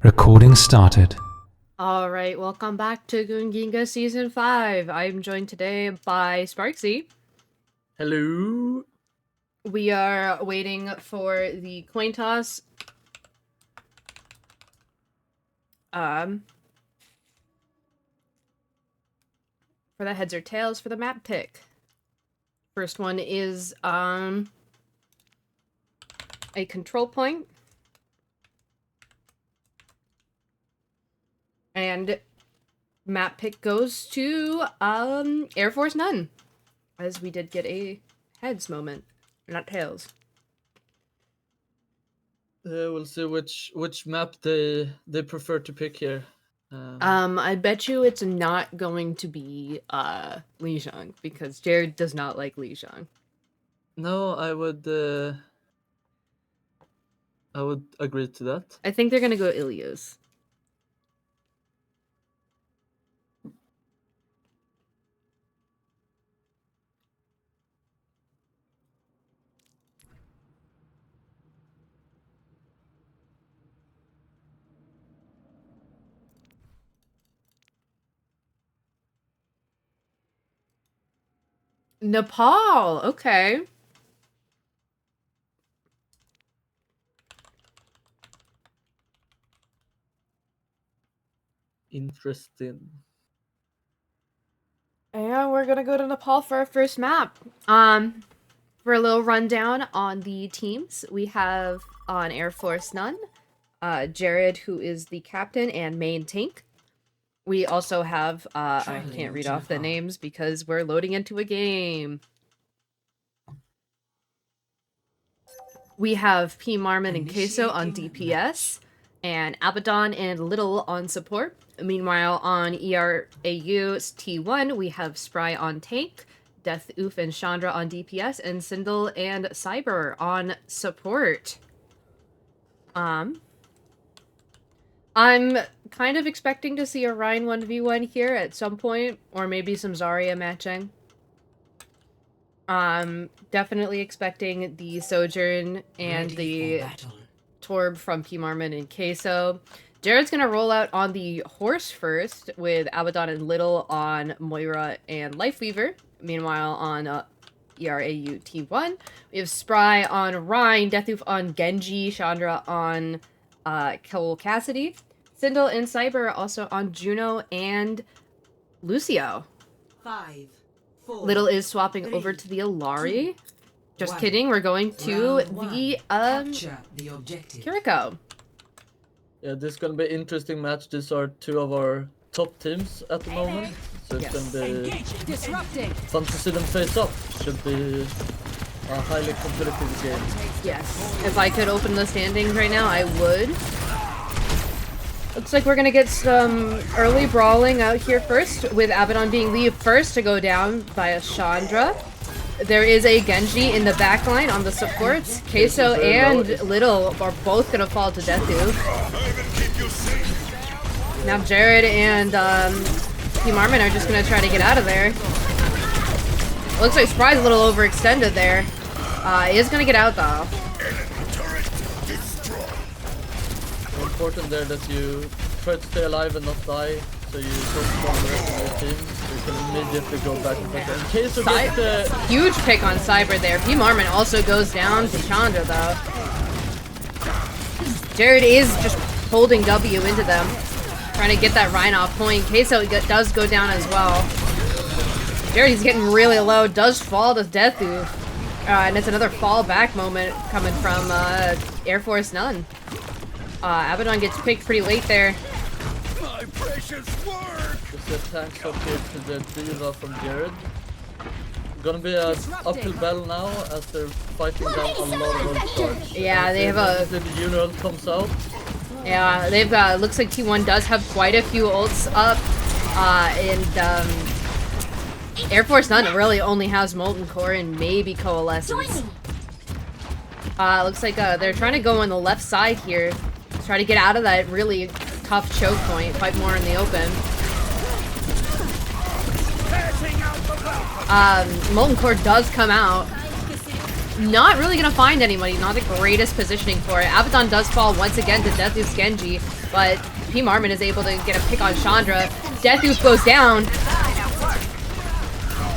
Recording started. Alright, welcome back to Gunginga Season 5. I'm joined today by Sparksy. Hello. We are waiting for the coin toss. For the heads or tails for the map pick. First one is, a control point. And map pick goes to Air Force None, as we did get a heads moment, not tails. We'll see which map they prefer to pick here. I bet you it's not going to be Lijiang, because Jared does not like Lijiang. No, I would agree to that. I think they're gonna go Ilios. Nepal, okay. Interesting. And we're gonna go to Nepal for our first map. For a little rundown on the teams, we have on Air Force None, Jared, who is the captain and main tank. We also have, I can't read off the names because we're loading into a game. We have P. Marmon and Queso on DPS, and Abaddon and Little on support. Meanwhile, on ERAU T1, we have Spry on tank, Death Oof and Chandra on DPS, and Sindel and Cyber on support. I'm kind of expecting to see a Rhine 1v1 here at some point, or maybe some Zarya matching. Definitely expecting the Sojourn and the Torb from P. Marmon and Queso. Jared's gonna roll out on the horse first, with Abaddon and Little on Moira and Lifeweaver. Meanwhile, on ERAU T1, we have Spry on Rhine, Deathoof on Genji, Chandra on Cole Cassidy, Sindel and Cyber also on Juno and Lucio. 5, 4, Little is swapping 3, over to the Alari. 2, Just 1. kidding, we're going to Round one. the Capture the objective. Kiriko. Yeah, this is gonna be an interesting match. These are two of our top teams at the moment, so it's Yes. gonna be Disrupting. fun to see them face up. Should be a highly competitive game. Yes. If I could open the standings right now, I would. Looks like we're gonna get some early brawling out here first, with Abaddon being the first to go down by a Chandra. There is a Genji in the back line on the supports. Queso and Little are both gonna fall to Deathu. Now Jared and P. Marmon are just gonna try to get out of there. Looks like Spry's a little overextended there. He is gonna get out though. Important there that you try to stay alive and not die, so you focus on the rest of your team, so you can immediately go back and back. In case you get the... Huge pick on Cyber there. P. Marmon also goes down to Chandra though. Jared is just holding W into them, trying to get that Rhine off point. Queso does go down as well. Jared is getting really low, does fall to Deathu. And it's another fall back moment coming from Air Force None. Abaddon gets picked pretty late there. My precious work! Just a tank shot here to the diva from Jared. Gonna be an uphill battle now as they're fighting down a lot of ult charge. Yeah, they have a... The Ural comes out. Yeah, they've got... Looks like T1 does have quite a few ults up. Air Force None really only has Molten Core and maybe Coalescence. Looks like they're trying to go on the left side here. Try to get out of that really tough choke point, fight more in the open. Molten Core does come out. not really gonna find anybody. Not the greatest positioning for it. Abaddon does fall once again to Deathloop's Genji, but P. Marmon is able to get a pick on Chandra. Deathloop goes down.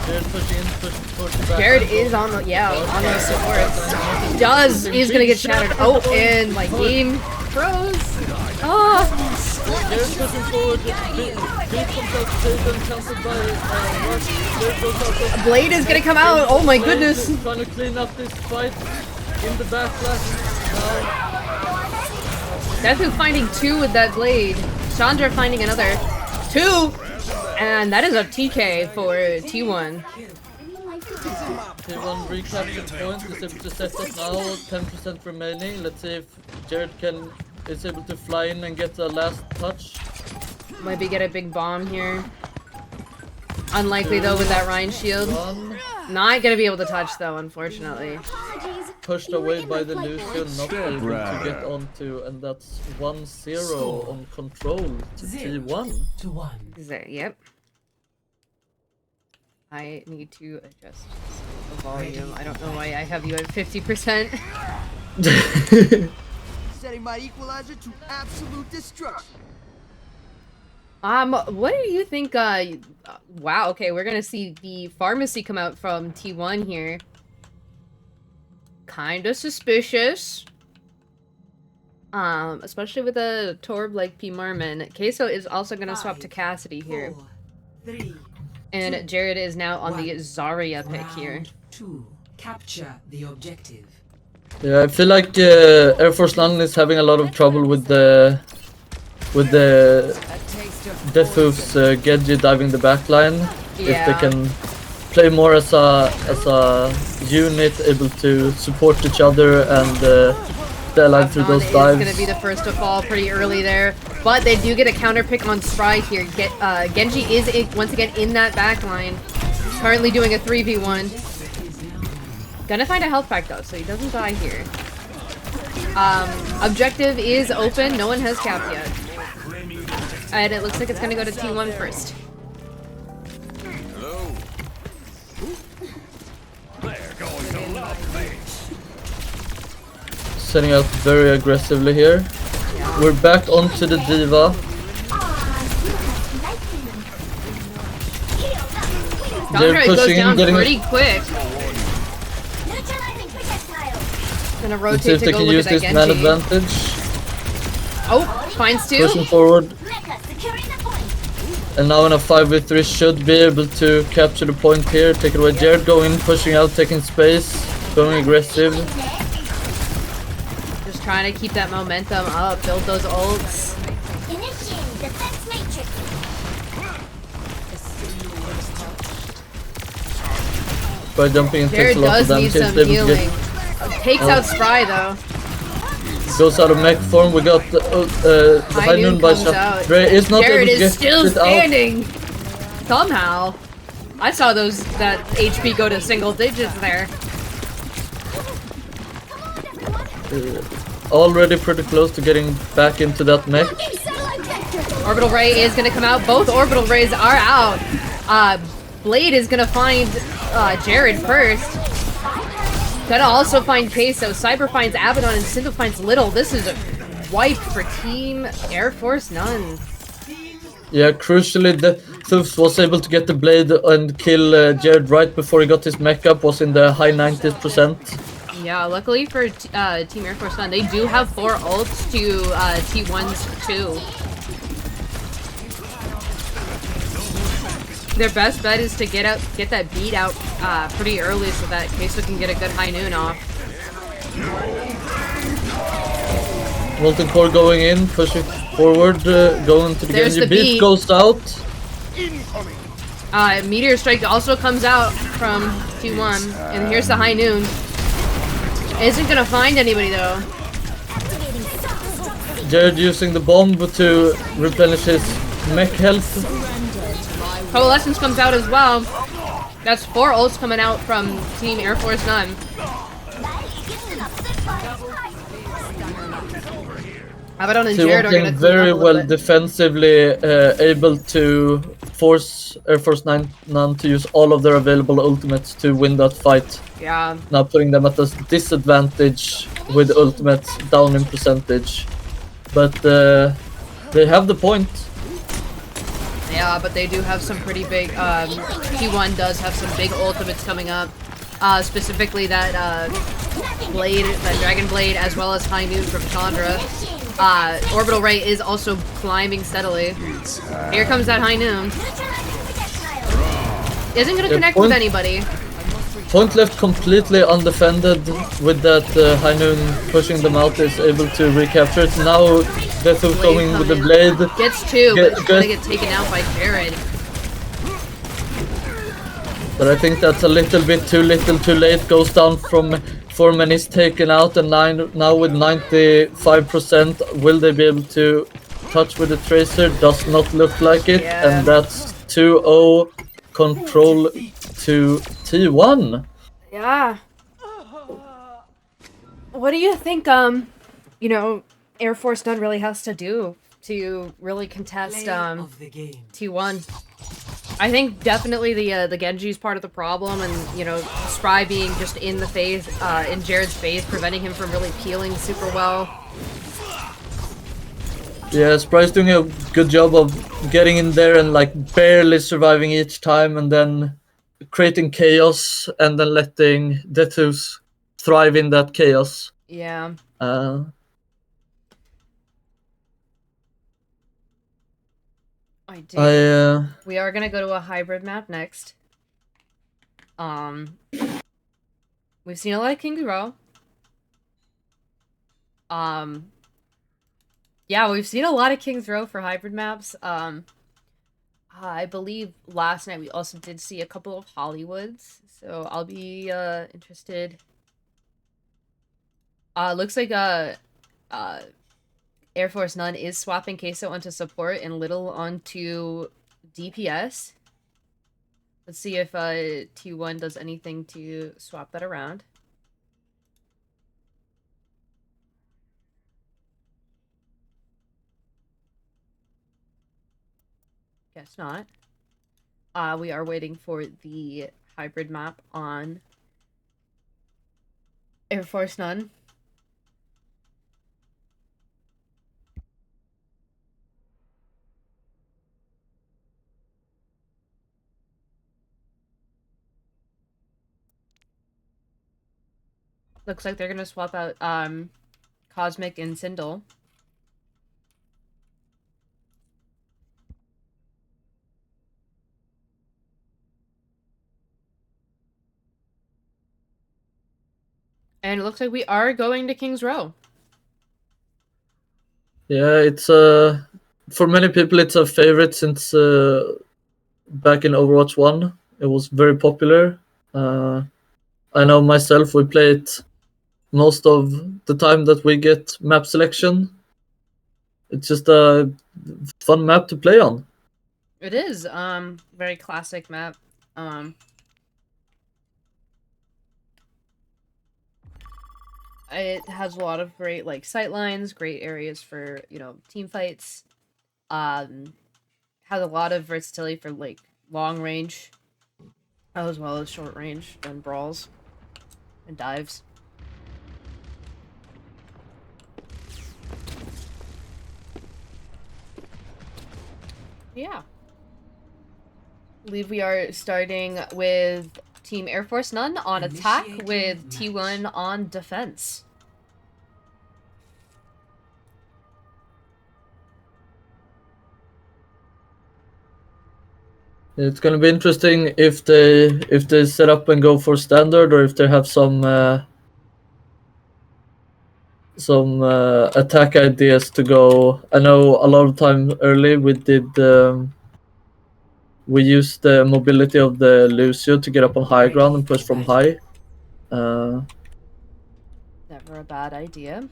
Jared pushing in, pushing back. Jared is on the on the supports. Is gonna get shattered. Oh, and my game froze. Oh. Jared pushing forward. Beat himself safe and cancelled by Rush. Jared goes out of Blade is gonna come out. Oh my goodness. Trying to clean up this fight in the backlash. Deathloop finding 2 with that blade. Chandra finding another 2. And that is a TK for T1. T1 recaptured point is able to set up now, 10% remaining. Let's see if Jared is able to fly in and get the last touch. Maybe get a big bomb here. Unlikely though with that Rhine shield. Not gonna be able to touch though, unfortunately. Pushed away by the Lucian, not able to get onto, and that's 1-0 on control to T1. Yep. I need to adjust the volume. I don't know why I have you at 50%. Setting my equalizer to absolute destruction. What do you think, wow, okay, we're gonna see the pharmacy come out from T1 here. Kinda suspicious. Especially with a Torb like P. Marmon. Queso is also gonna swap to Cassidy here. 4, 3, And Jared is now on the Zarya pick here. 2. Capture the objective. Yeah, I feel like Air Force London is having a lot of trouble with the Deathloop's Genji diving the backline. Yeah. If they can play more as a unit, able to support each other and stay alive through those dives. Is gonna be the first to fall pretty early there, but they do get a counter pick on Spry here. Genji is once again in that backline, currently doing a 3v1. Gonna find a health pack though, so he doesn't die here. Objective is open. No one has capped yet, and it looks like it's gonna go to T1 first. Setting up very aggressively here. Yeah. We're back onto the Diva. They're pushing, goes down pretty quick. Gonna rotate. Let's see if they can use this man advantage. Oh, finds 2. Pushing forward. And now in a 5v3 should be able to capture the point here. Take it away. Jared going, pushing out, taking space, going aggressive. Just trying to keep that momentum up, build those ults. By jumping and Jared takes a lot of does damage. need some healing. Takes out Spry though. Goes out of mech form. We got the High Noon by shot. Dre is not Jared able to is get still it standing. Somehow. I saw that HP go to single digits there. Already pretty close to getting back into that mech. Orbital Ray is gonna come out. Both Orbital Rays are out. Blade is gonna find Jared first. Gonna also find Queso. Cyber finds Abaddon and Syndle finds Little. This is a wipe for Team Air Force None. Yeah, crucially, the Thufs was able to get the blade and kill Jared right before he got his mech up. Was in the high 90%. Yeah, luckily for Team Air Force None, they do have 4 ults to T1's 2. Their best bet is to get that beat out pretty early so that Queso can get a good High Noon off. Molten Core going in, pushing forward, going to the Genji. Beat goes out. Meteor Strike also comes out from T1, and here's the High Noon. Isn't gonna find anybody though. Jared using the bomb to replenish his mech health. Coalescence comes out as well. That's 4 ults coming out from Team Air Force None. Abaddon and T1 Jared are playing gonna clean up very a little well bit. defensively, able to force Air Force 9 to use all of their available ultimates to win that fight. Yeah. Now putting them at a disadvantage with ultimates down in percentage. But they have the point. Yeah, but they do have some pretty big, T1 does have some big ultimates coming up. Specifically that, Blade, that Dragon Blade, as well as High Noon from Chandra. Orbital Ray is also climbing steadily. Here comes that High Noon. Isn't gonna connect with anybody. Point left completely undefended with that High Noon pushing them out, is able to recapture it. Now Deathloop going with the blade. Gets two, but it's gonna get taken out by Jared. But I think that's a little bit too little too late. Goes down from 4 men is taken out, and now with 95%, will they be able to touch with the Tracer? Does not look like it, and that's 2-0 control to T1. Yeah. What do you think, you know, Air Force None really has to do to really contest, T1? I think definitely the Genji's part of the problem, and, you know, Spry being just in the face, in Jared's face, preventing him from really peeling super well. Yeah, Spry's doing a good job of getting in there and like barely surviving each time, and then creating chaos, and then letting Deathus thrive in that chaos. Yeah. We are gonna go to a hybrid map next. We've seen a lot of King's Row. Yeah, we've seen a lot of King's Row for hybrid maps. I believe last night we also did see a couple of Hollywoods, so I'll be interested. Looks like Air Force None is swapping Queso onto support and Little onto DPS. Let's see if T1 does anything to swap that around. Guess not. We are waiting for the hybrid map on Air Force None. Looks like they're gonna swap out Cosmic and Sindel. And it looks like we are going to King's Row. Yeah, it's for many people it's a favorite since back in Overwatch 1. It was very popular. I know myself, we play it most of the time that we get map selection. It's just a fun map to play on. It is, very classic map. It has a lot of great, like, sight lines, great areas for, you know, team fights. Has a lot of versatility for, like, long range, as well as short range, and brawls, and dives. Yeah. I believe we are starting with Team Air Force None on attack with T1 on defense. It's gonna be interesting if they set up and go for standard, or if they have some attack ideas to go. I know a lot of time early we did we used the mobility of the Lucio to get up on high ground and push from high. Never a bad idea.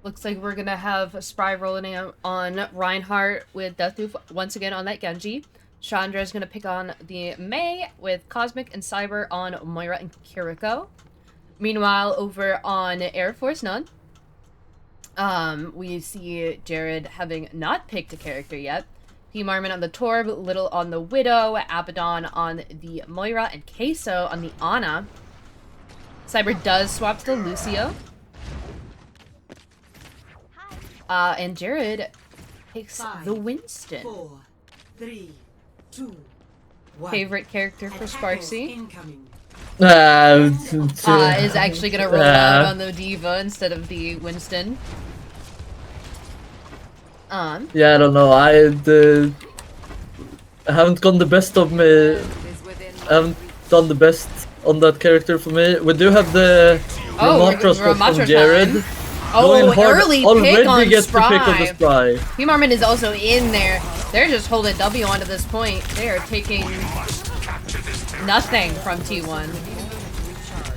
Looks like we're gonna have Spry rolling out on Reinhardt with Deathloop once again on that Genji. Chandra is gonna pick on the Mei with Cosmic and Cyber on Moira and Kiriko. Meanwhile, over on Air Force None, We see Jared having not picked a character yet. P. Marmon on the Torb, Little on the Widow, Abaddon on the Moira, and Queso on the Ana. Cyber does swap to the Lucio. And Jared takes the Winston. 4, 3, 2, 1. Favorite character for Sparksy. Incoming. Is actually gonna roll out on the Diva instead of the Winston. Yeah, I don't know. I haven't gone the best of me. I haven't done the best on that character for me. We do have the Ramatra spot from Jared. Time. Oh, early pick on gets Spry. the pick of the Spry. P. Marmon is also in there. They're just holding W onto this point. They are taking nothing from T1.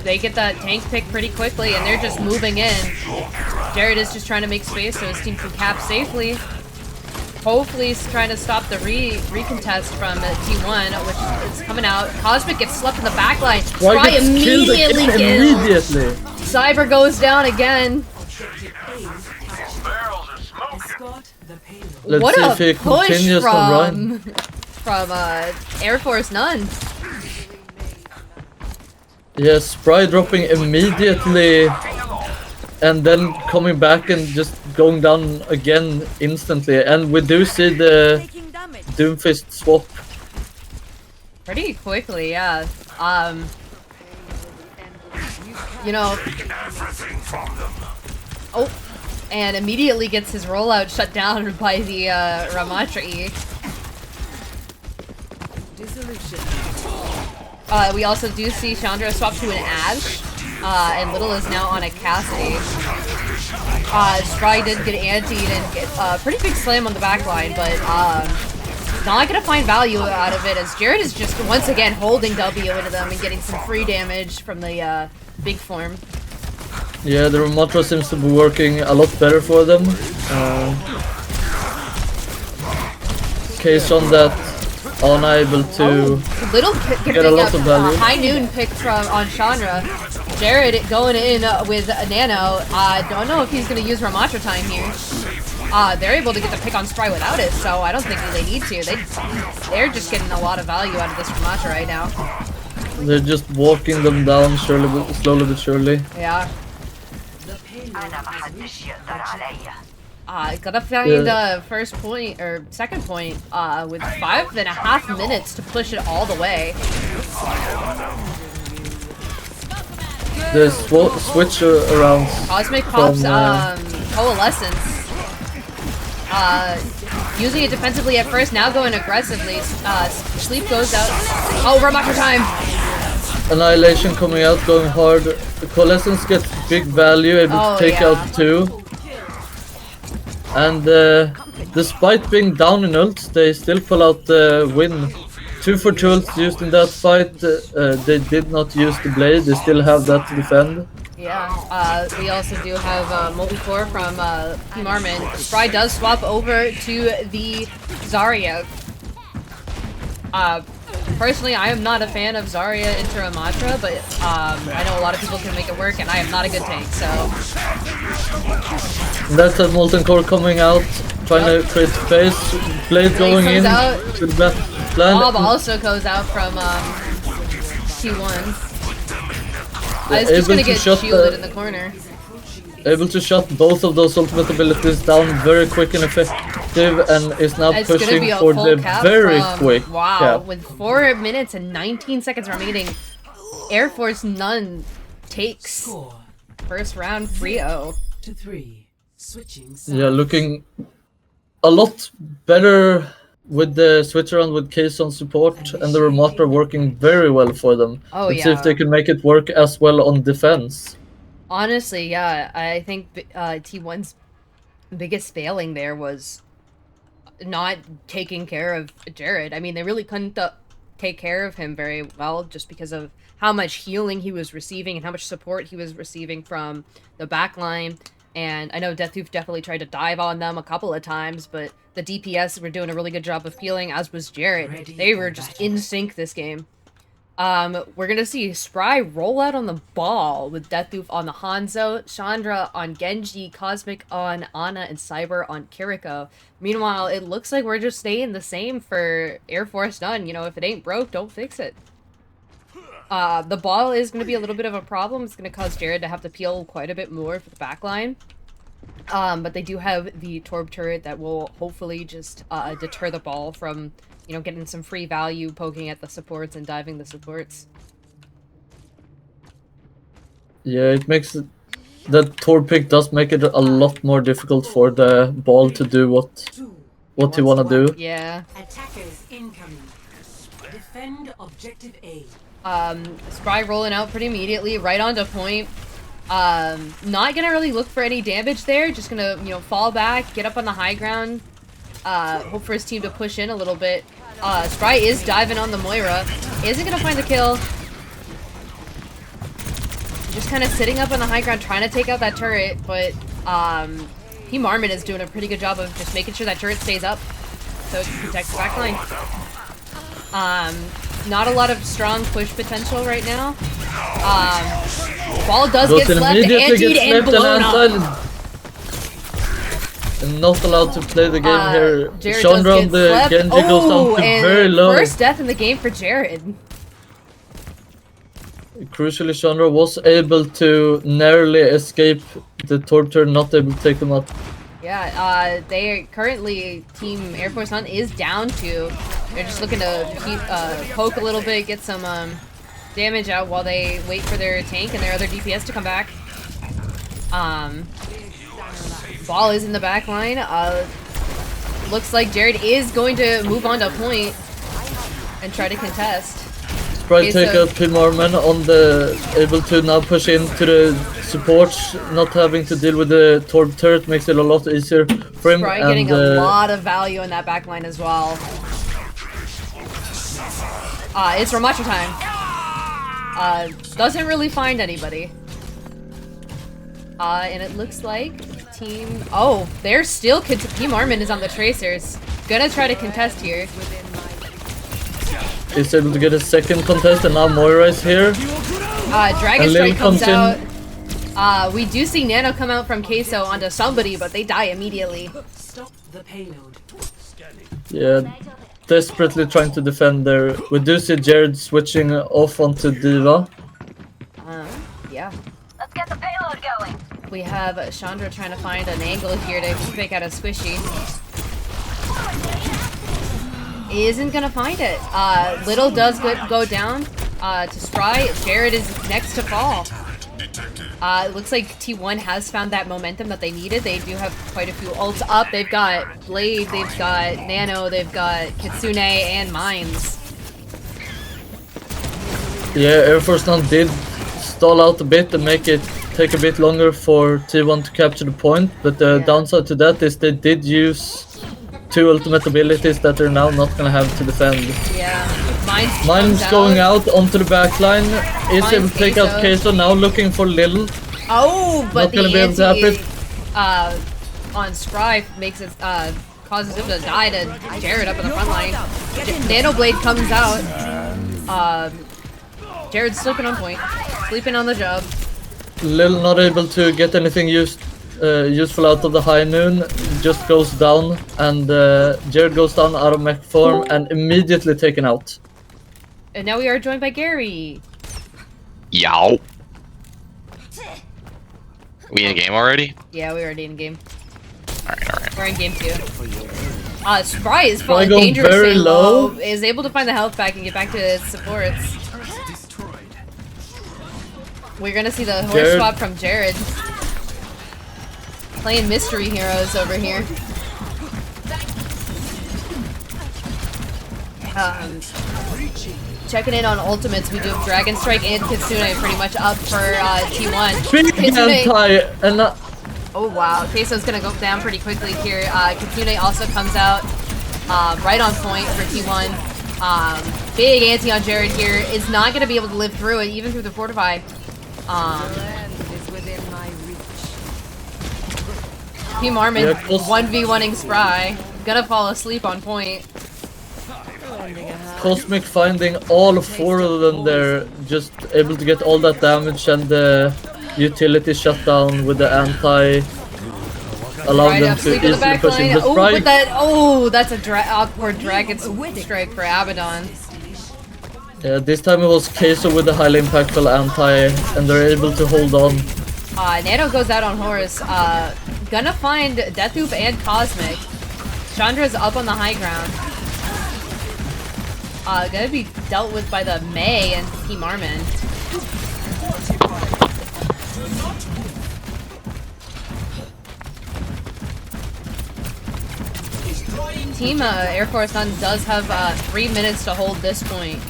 They get that tank pick pretty quickly, and they're just moving in. Jared is just trying to make space so his team can cap safely. Hopefully he's trying to stop the recontest from T1, which is coming out. Cosmic gets slept in the backline. Spry immediately kills. Cyber goes down again. Let's what see a if he push continues from to run. Air Force None. Yes, Spry dropping immediately and then coming back and just going down again instantly. And we do see the Doomfist swap. Pretty quickly, yeah. You know. Oh, and immediately gets his rollout shut down by the Ramatra E. We also do see Chandra swap to an Ash, and Little is now on a Cassidy. Spry did get antied and get a pretty big slam on the back line, but not gonna find value out of it as Jared is just once again holding W into them and getting some free damage from the big form. Yeah, the Ramatra seems to be working a lot better for them. Case on that, unable to Little get a lot of value. High noon pick from on Chandra. Jared going in with a Nano. Don't know if he's gonna use Ramatra time here. They're able to get the pick on Spry without it, so I don't think they need to. They're just getting a lot of value out of this Ramatra right now. They're just walking them down slowly but surely. Yeah. Gotta find first point or second point with 5.5 minutes to push it all the way. The switch around. Cosmic pops Coalescence. Using it defensively at first, now going aggressively. Sleep goes out. Oh, Ramatra time! Annihilation coming out, going hard. The Coalescence gets big value, able to take out 2. And despite being down in ults, they still pull out the win. 2 for 2 ults used in that fight. They did not use the blade, they still have that to defend. Yeah, we also do have multi-core from P. Marmon. Spry does swap over to the Zarya. Personally, I am not a fan of Zarya into Ramatra, but I know a lot of people can make it work, and I am not a good tank, so... That's a Molten Core coming out, trying to create space. Blade going in to the plan. Bob also goes out from T1. It's just gonna get shielded in the corner. Able to shut both of those ultimate abilities down very quick and effective, and is now pushing for the very quick cap. With 4 minutes and 19 seconds remaining, Air Force None takes first round 3-0. Yeah, looking a lot better with the switch around with Case on support, and the Ramatra working very well for them. Oh, Let's see if they can make it work as well on defense. Honestly, yeah, I think T1's biggest failing there was not taking care of Jared. I mean, they really couldn't take care of him very well just because of how much healing he was receiving and how much support he was receiving from the backline. And I know Deathtooth definitely tried to dive on them a couple of times, but the DPS were doing a really good job of healing, as was Jared. They were just in sync this game. We're gonna see Spry roll out on the ball with Deathloop on the Hanzo, Chandra on Genji, Cosmic on Ana, and Cyber on Kiriko. Meanwhile, it looks like we're just staying the same for Air Force None. You know, if it ain't broke, don't fix it. The ball is gonna be a little bit of a problem. It's gonna cause Jared to have to peel quite a bit more for the backline. But they do have the Torb turret that will hopefully just deter the ball from, you know, getting some free value, poking at the supports and diving the supports. Yeah, it makes it... That Torb pick does make it a lot more difficult for the ball to do what you wanna do. Yeah. Attackers incoming. Defend objective A. Spry rolling out pretty immediately, right onto point. Not gonna really look for any damage there, just gonna, you know, fall back, get up on the high ground, hope for his team to push in a little bit. Spry is diving on the Moira, isn't gonna find the kill. Just kind of sitting up on the high ground, trying to take out that turret, but, P. Marmon is doing a pretty good job of just making sure that turret stays up, so it protects the backline. Not a lot of strong push potential right now. Ball does get slept, antied, and blown up. And not allowed to play the game here. Jared Chandra on the Genji goes down to very low. First death in the game for Jared. Crucially, Chandra was able to narrowly escape the Torb turret, not able to take him out. Yeah, they are currently, Team Air Force Hunt is down to. They're just looking to keep, poke a little bit, get some damage out while they wait for their tank and their other DPS to come back. Ball is in the back line. Looks like Jared is going to move on to point and try to contest. Spry take out P. Marmon on the... able to now push into the support, not having to deal with the Torb turret makes it a lot easier for him. Spry getting a lot of value in that back line as well. It's Ramacha time. Doesn't really find anybody. And it looks like team... Oh, they're still... P. Marmon is on the Tracers. Gonna try to contest here. He's able to get a second contest, and now Moira is here. Dragon Strike comes out. We do see Nano come out from Queso onto somebody, but they die immediately. Stop the payload. Yeah, desperately trying to defend there. We do see Jared switching off onto Diva. Yeah. Let's get the payload going. We have Chandra trying to find an angle here to pick out a squishy. Isn't gonna find it. Little does go down to Spry. Jared is next to fall. It looks like T1 has found that momentum that they needed. They do have quite a few ults up. They've got Blade, they've got Nano, they've got Kitsune, and Mines. Yeah, Air Force None did stall out a bit and make it take a bit longer for T1 to capture the point, but the downside to that is they did use two ultimate abilities that they're now not gonna have to defend. Yeah, Mine's going out onto the backline. Is able to take out Queso, now looking for Lil. Oh, but not gonna be able to the happen. On Spry makes it causes him to die to Jared up in the front line. Nano Blade comes out. Jared's sleeping on point, sleeping on the job. Lil not able to get anything useful out of the high noon, just goes down, and Jared goes down out of mech form and immediately taken out. And now we are joined by Gary. Yow. We in game already? Yeah, we're already in game. Alright. We're in game 2. Spry is falling dangerously very low. Is able to find the health back and get back to his supports. We're gonna see the horse swap from Jared. Playing mystery heroes over here. Checking in on ultimates, we do have Dragon Strike and Kitsune pretty much up for T1. Big anti, oh wow, Queso's gonna go down pretty quickly here. Kitsune also comes out right on point for T1. Big anti on Jared here. Is not gonna be able to live through it, even through the Fortify. P. Marmon 1v1ing Spry. Gonna fall asleep on point. Cosmic finding all 4 of them there, just able to get all that damage and the utility shut down with the anti, allowing them to easily push in the Oh, strike. but that, oh, that's a awkward dragon strike for Abaddon. Yeah, this time it was Queso with the highly impactful anti, and they're able to hold on. Nano goes out on horse. Gonna find Deathloop and Cosmic. Chandra's up on the high ground. Gonna be dealt with by the May and P. Marmon. Team Air Force One does have 3 minutes to hold this point.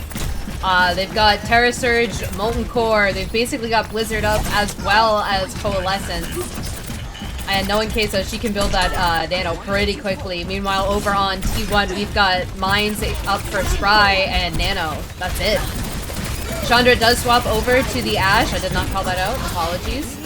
They've got Terra Surge, Molten Core, they've basically got Blizzard up as well as Coalescence. And knowing Queso, she can build that Nano pretty quickly. Meanwhile, over on T1, we've got Mines up for Spry and Nano. That's it. Chandra does swap over to the Ash. I did not call that out. Apologies.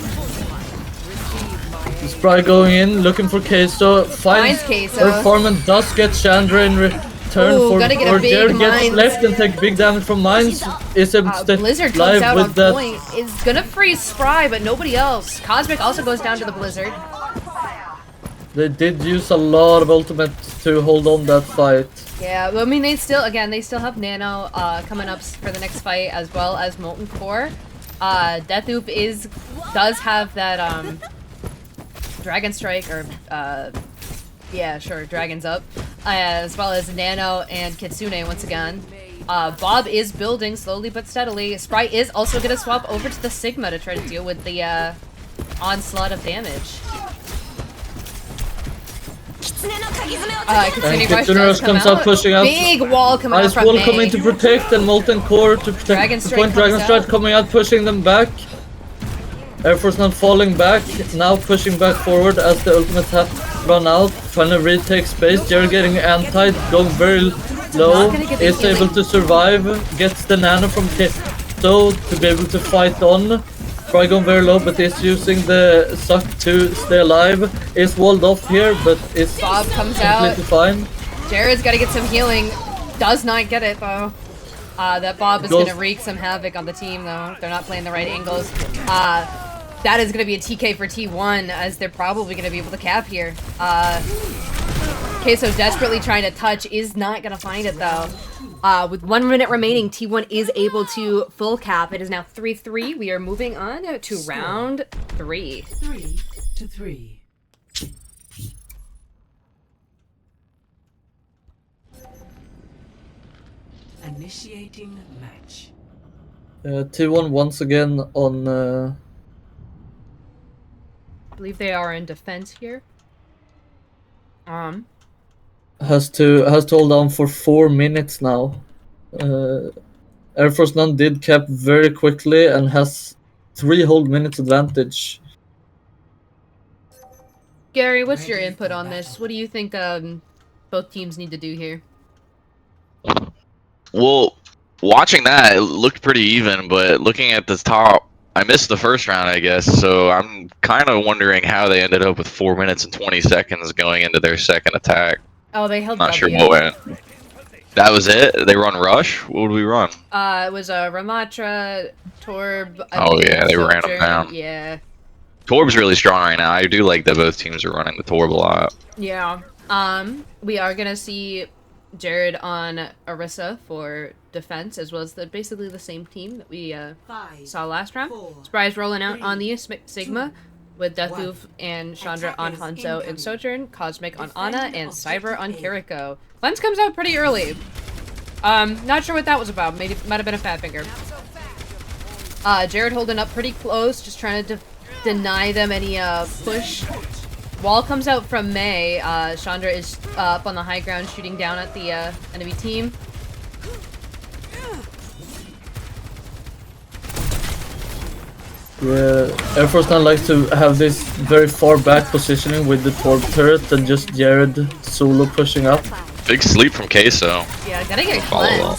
Spry going in, looking for Queso, finds Queso. her farm and does get Chandra in return Ooh, gotta get a for big Jared gets Mines. left and take big damage from Mines. Is able to stay Blizzard comes live out with on that. point. Is gonna freeze Spry, but nobody else. Cosmic also goes down to the Blizzard. They did use a lot of ultimate to hold on that fight. Yeah, well, I mean, they still have Nano coming up for the next fight, as well as Molten Core. Deathloop does have that Dragon Strike, or yeah, sure, Dragon's up, as well as Nano and Kitsune once again. Bob is building slowly but steadily. Sprite is also gonna swap over to the Sigma to try to deal with the onslaught of damage. Kitsune Rush does come comes out pushing out. Big wall coming out Ice from Wall May. coming to protect and Molten Core to protect Dragon the Strike point. comes Dragon Strike out. coming out, pushing them back. Air Force now falling back, now pushing back forward as the ultimate have run out. Trying to retake space. Jared getting anti, going very low. gonna get the Is able healing. to survive. Gets the nano from Queso to be able to fight on. Try going very low, but is using the suck to stay alive. Is walled off here, but is Bob comes out. completely fine. Jared's got to get some healing. Does not get it though. That Bob is Goes- going to wreak some havoc on the team though. They're not playing the right angles. That is going to be a TK for T1 as they're probably going to be able to cap here. Queso desperately trying to touch, is not going to find it though. With 1 minute remaining, T1 is able to full cap. It is now 3-3. We are moving on to round 3. 3-3. Initiating match. T1 once again on I believe they are in defense here. has to hold on for 4 minutes now. Air Force None did cap very quickly and has 3 whole minutes advantage. Gary, what's your input on this? What do you think both teams need to do here? Well, watching that, it looked pretty even, but looking at the top, I missed the first round, I guess, so I'm kind of wondering how they ended up with 4 minutes and 20 seconds going into their second attack. Oh, they held Not sure W. what went. That was it? They run Rush? What would we run? It was Ramatra, Torb. Oh, yeah, they ran 'em Soldier, down. Yeah. Torb's really strong right now. I do like that both teams are running the Torb a lot. Yeah. We are gonna see Jared on Orisa for defense, as well as basically the same team that we 5, saw last round. 4, Spry's rolling out on the Sigma, 2, with Deathloop and Chandra on Attackers Hanzo incoming. and Sojourn, Cosmic on Defend Ana, and objective Cyber on A. Kiriko. Lens comes out pretty early. Not sure what that was about. Maybe might have been a fat finger. Jared holding up pretty close, just trying to deny them any push. Wall comes out from May. Chandra is up on the high ground, shooting down at the enemy team. Yeah, Air Force None likes to have this very far back positioning with the Torb turret and just Jared solo pushing up. Big sleep from Queso. Yeah, gotta get Follow up.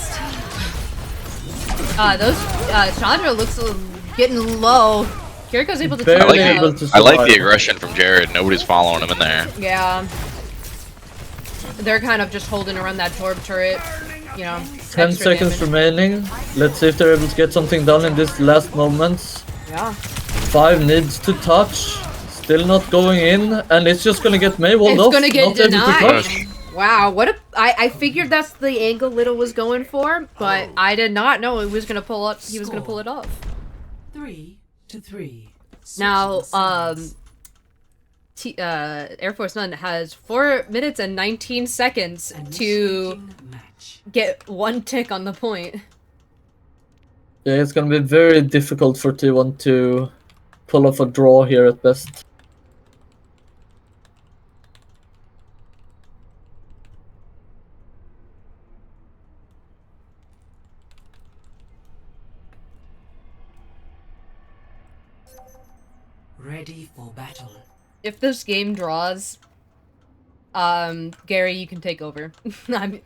cleansed. Chandra looks getting low. Kiriko's able to Barely I like, take it able out. to I like the survive. aggression from Jared. Nobody's following him in there. Yeah. They're kind of just holding around that Torb turret. you know, 10 extra seconds damage. remaining. Let's see if they're able to get something done in this last moments. Yeah. 5 needs to touch. Still not going in, and it's just gonna get Maywalled It's off. gonna get not able to denied. touch. Wow, what a I figured that's the angle Little was going for, but I did not know it was gonna pull up. He was gonna pull it off. 3-3. Now, Switching sides. Air Force One has 4 minutes and 19 seconds to Initiating match. get 1 tick on the point. Yeah, it's gonna be very difficult for T1 to pull off a draw here at best. Ready for battle. If this game draws, Gary, you can take over. I'm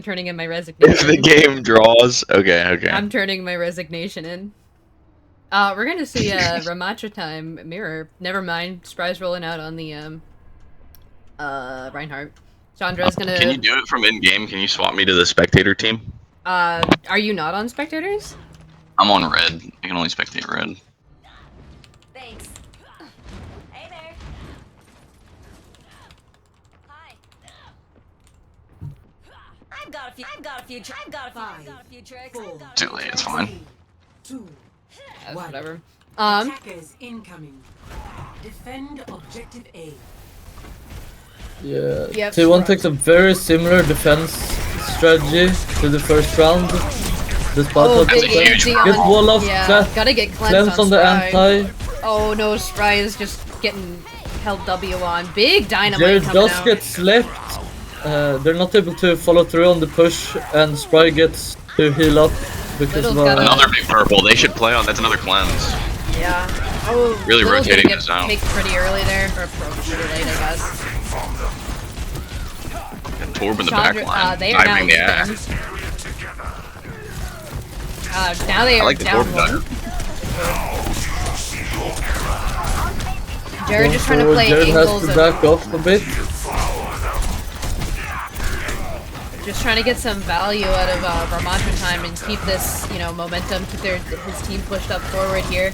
turning in my resignation. If the game draws, okay. I'm turning my resignation in. We're gonna see Ramacha time mirror. Never mind, Spry's rolling out on the Reinhardt. Chandra's gonna. Can you do it from in game? Can you swap me to the spectator team? Are you not on spectators? I'm on red. I can only spectate red. Thanks. Hey there. Hi. I've got a few tricks. Too late. It's fine. 2. Yeah, whatever. Attackers incoming. Defend objective A. Yeah, Yep, T1 sure. takes a very similar defense strategy to the first round. Despite what That's a they huge said. round. Get wall off, Yeah, gotta get cleanse on the Spry. anti. Oh no, Spry is just getting held W on. Big dynamite Jared coming does out. get slept. They're not able to follow through on the push, and Spry gets to heal up because Little's of gotta- Another big purple. They should play on. That's another cleanse. Yeah. Oh, Really Little's rotating gonna this get out. picked pretty early there, or pretty late, I guess. And Torb in the back Chandra, line. they are now Diving the even. ass. Now they I are like the down Torb one. dagger. Jared going just trying to forward. play Jared has angles to and back off a bit. just trying to get some value out of Ramacha time and keep this, you know, momentum, keep his team pushed up forward here.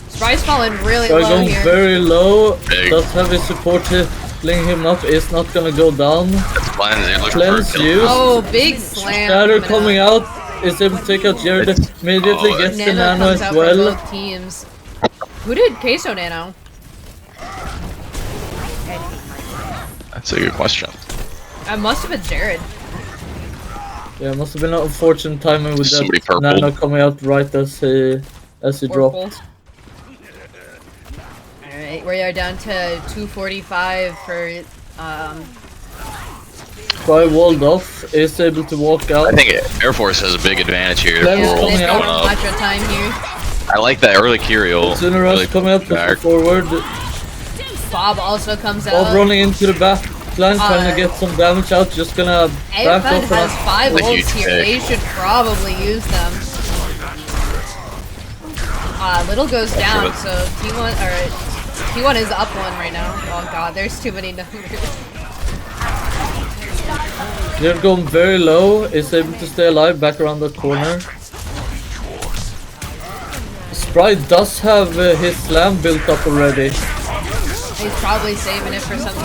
Spry's falling really Spry low going here. very low. Big. Does have his support healing him up. Is not gonna go down. Cleanse. You're looking for a Cleanse kill. used. Oh, big slam. Shatter coming out. Is able to take out Jared immediately. Oh, Gets the Nano nano comes as out well. for both teams. Who did Queso Nano? That's a good question. It must have been Jared. Yeah, must have been an unfortunate timing with Somebody that purpled. nano coming out right as he dropped. Purple. Alright, we are down to 2:45 for Spry walled off, is able to walk out. I think Air Force has a big advantage here. Cleanse yeah, for coming they've out. got Ramacha time here. I like that early Kyriel. Sooner Really coming up, pushing back. forward. Bob also comes Bob out. running into the back line, trying to get some damage out. Just gonna back AFN off. has 5 That's a ults huge here. pick. They should probably use them. Little goes down, so T1 is up 1 right now. Oh god, there's too many numbers. They're going very low. Is able to stay alive back around the corner. Spry does have his slam built up already. He's probably saving it for something.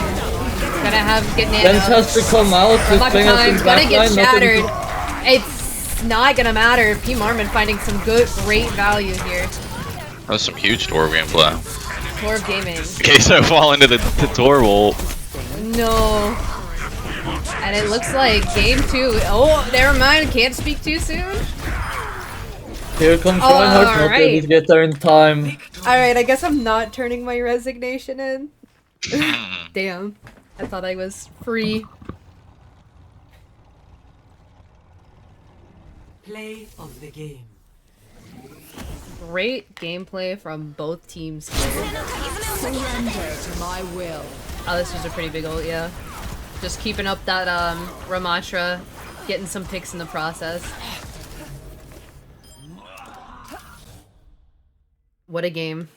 Gonna get Lens Nano. has to come out. He's Much playing out time's the gonna back get line. Not able shattered. to- It's not gonna matter. P. Marmon finding some great value here. That was some huge Torb gameplay. Torb Gaming. Okay, so fall into the Torb ult. No. And it looks like game 2. Oh, never mind. Can't speak too soon. Here comes Reinhardt, not Alright. able to get there in time. Alright, I guess I'm not turning my resignation in. Damn. I thought I was free. Play of the game. Great gameplay from both teams here. Surrender to my will. Oh, this was a pretty big ult, yeah. Just keeping up that Ramatra, getting some picks in the process. What a game.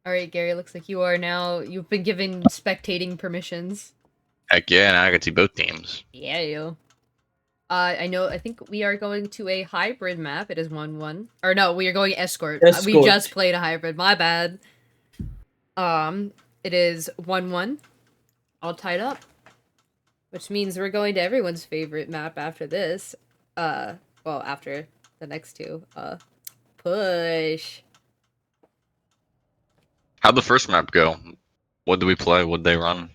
Alright, Gary, looks like you've been given spectating permissions. Heck yeah, now I can see both teams. Yeah, you. I think we are going to a hybrid map. It is 1-1. Or no, we are going escort. We Escort. just played a hybrid. My bad. It is 1-1. All tied up. Which means we're going to everyone's favorite map after this. Well, after the next two. Push. How'd the first map go? What did we play? What'd they run?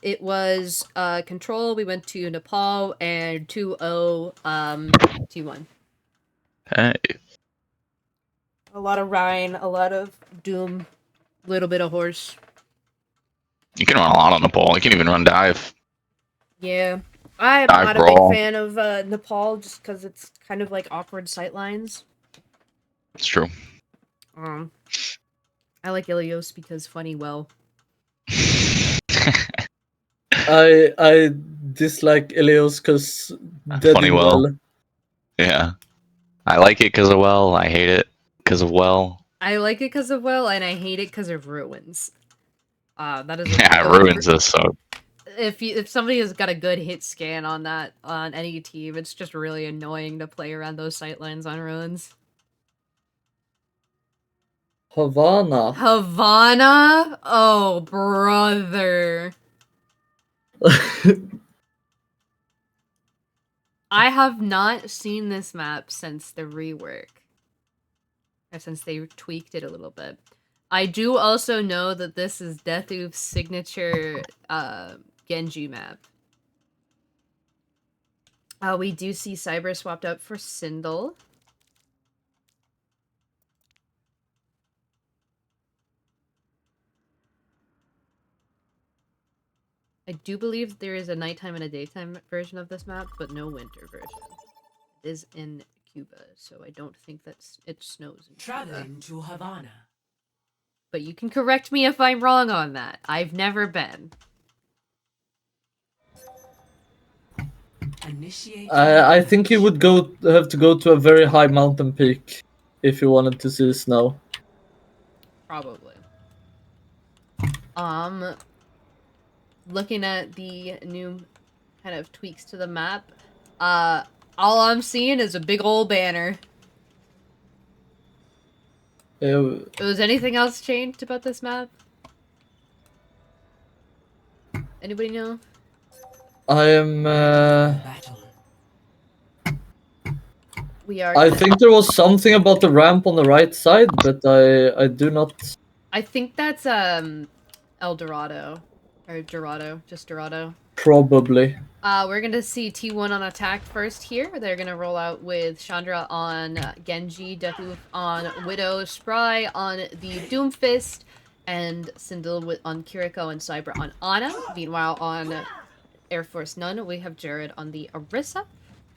It was Control, we went to Nepal, and 2-0, T1. Hey. A lot of Rhine, a lot of Doom, a little bit of Horse. You can run a lot on Nepal. You can even run dive. Yeah. I'm Dive not brawl. a big fan of Nepal, just because it's kind of like awkward sightlines. It's true. I like Ilios because funny well. I dislike Eleos because dead Funny in well. well. Yeah. I like it because of well. I hate it because of well. I like it because of well, and I hate it because of ruins. That is Yeah, it ruins us. So if somebody has got a good hit scan on any team, it's just really annoying to play around those sightlines on ruins. Havana. Havana? Oh, brother. I have not seen this map since the rework. Or since they tweaked it a little bit. I do also know that this is Deathoof's signature Genji map. We do see Cyber swapped out for Sindel. I do believe there is a nighttime and a daytime version of this map, but no winter version. It is in Cuba, so I don't think that it snows in Cuba. Traveling to Havana. But you can correct me if I'm wrong on that. I've never been. Initiate. I think you would have to go to a very high mountain peak if you wanted to see snow. Probably. Looking at the new kind of tweaks to the map, all I'm seeing is a big old banner. Was anything else changed about this map? Anybody know? I am. Battle. We are. I think there was something about the ramp on the right side, but I do not. I think that's El Dorado or Dorado, just Dorado. Probably. We're gonna see T1 on attack first here. They're gonna roll out with Chandra on Genji, Deathoof on Widow, Spry on the Doomfist, and Sindel on Kiriko and Cyber on Ana. Meanwhile, on Air Force None, we have Jared on the Orisa.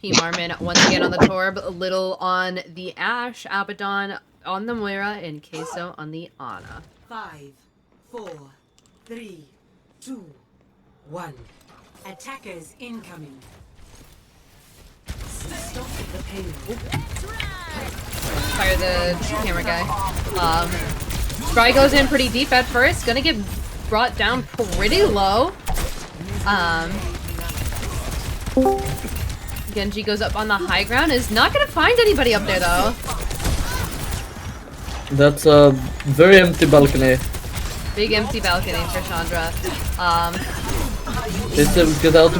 P. Marmon once again on the Torb, Little on the Ash, Abaddon on the Moira, and Queso on the Ana. 5, 4, 3, 2, 1. Attackers incoming. Stop the payload. Fire the camera guy. Spry goes in pretty deep at first. Gonna get brought down pretty low. Genji goes up on the high ground. Is not gonna find anybody up there though. That's a very empty balcony. Big empty balcony for Chandra. It's a get out.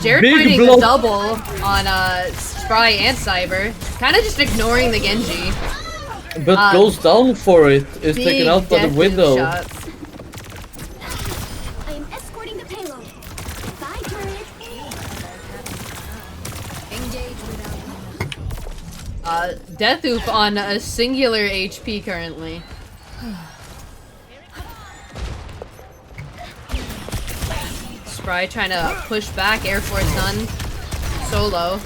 Jared big finding block. the double on Spry and Cyber. Kind of just ignoring the Genji. But goes down for it. Is Big taken out by the Deathloop Widow. shots. I am escorting the payload. Bye, turret. Engage without. Deathloop on a singular HP currently. Spry trying to push back Air Force None solo.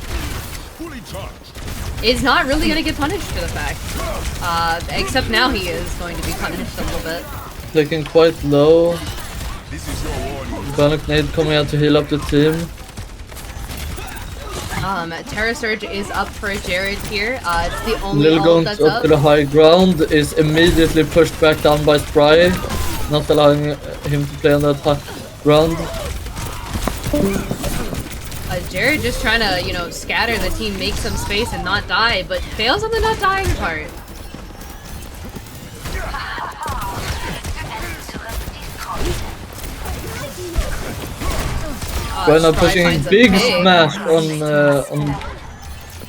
Is not really gonna get punished for the fact. Except now he is going to be punished a little bit. Taking quite low. Bannock nade coming out to heal up the team. Terra Surge is up for Jared here. It's the only Lil ult going that's up to the high ground is immediately pushed back down by Spry, not allowing him to play on that high ground. Jared just trying to, you know, scatter the team, make some space and not die, but fails on the not dying part. Right now Spry pushing finds a big pick. smash on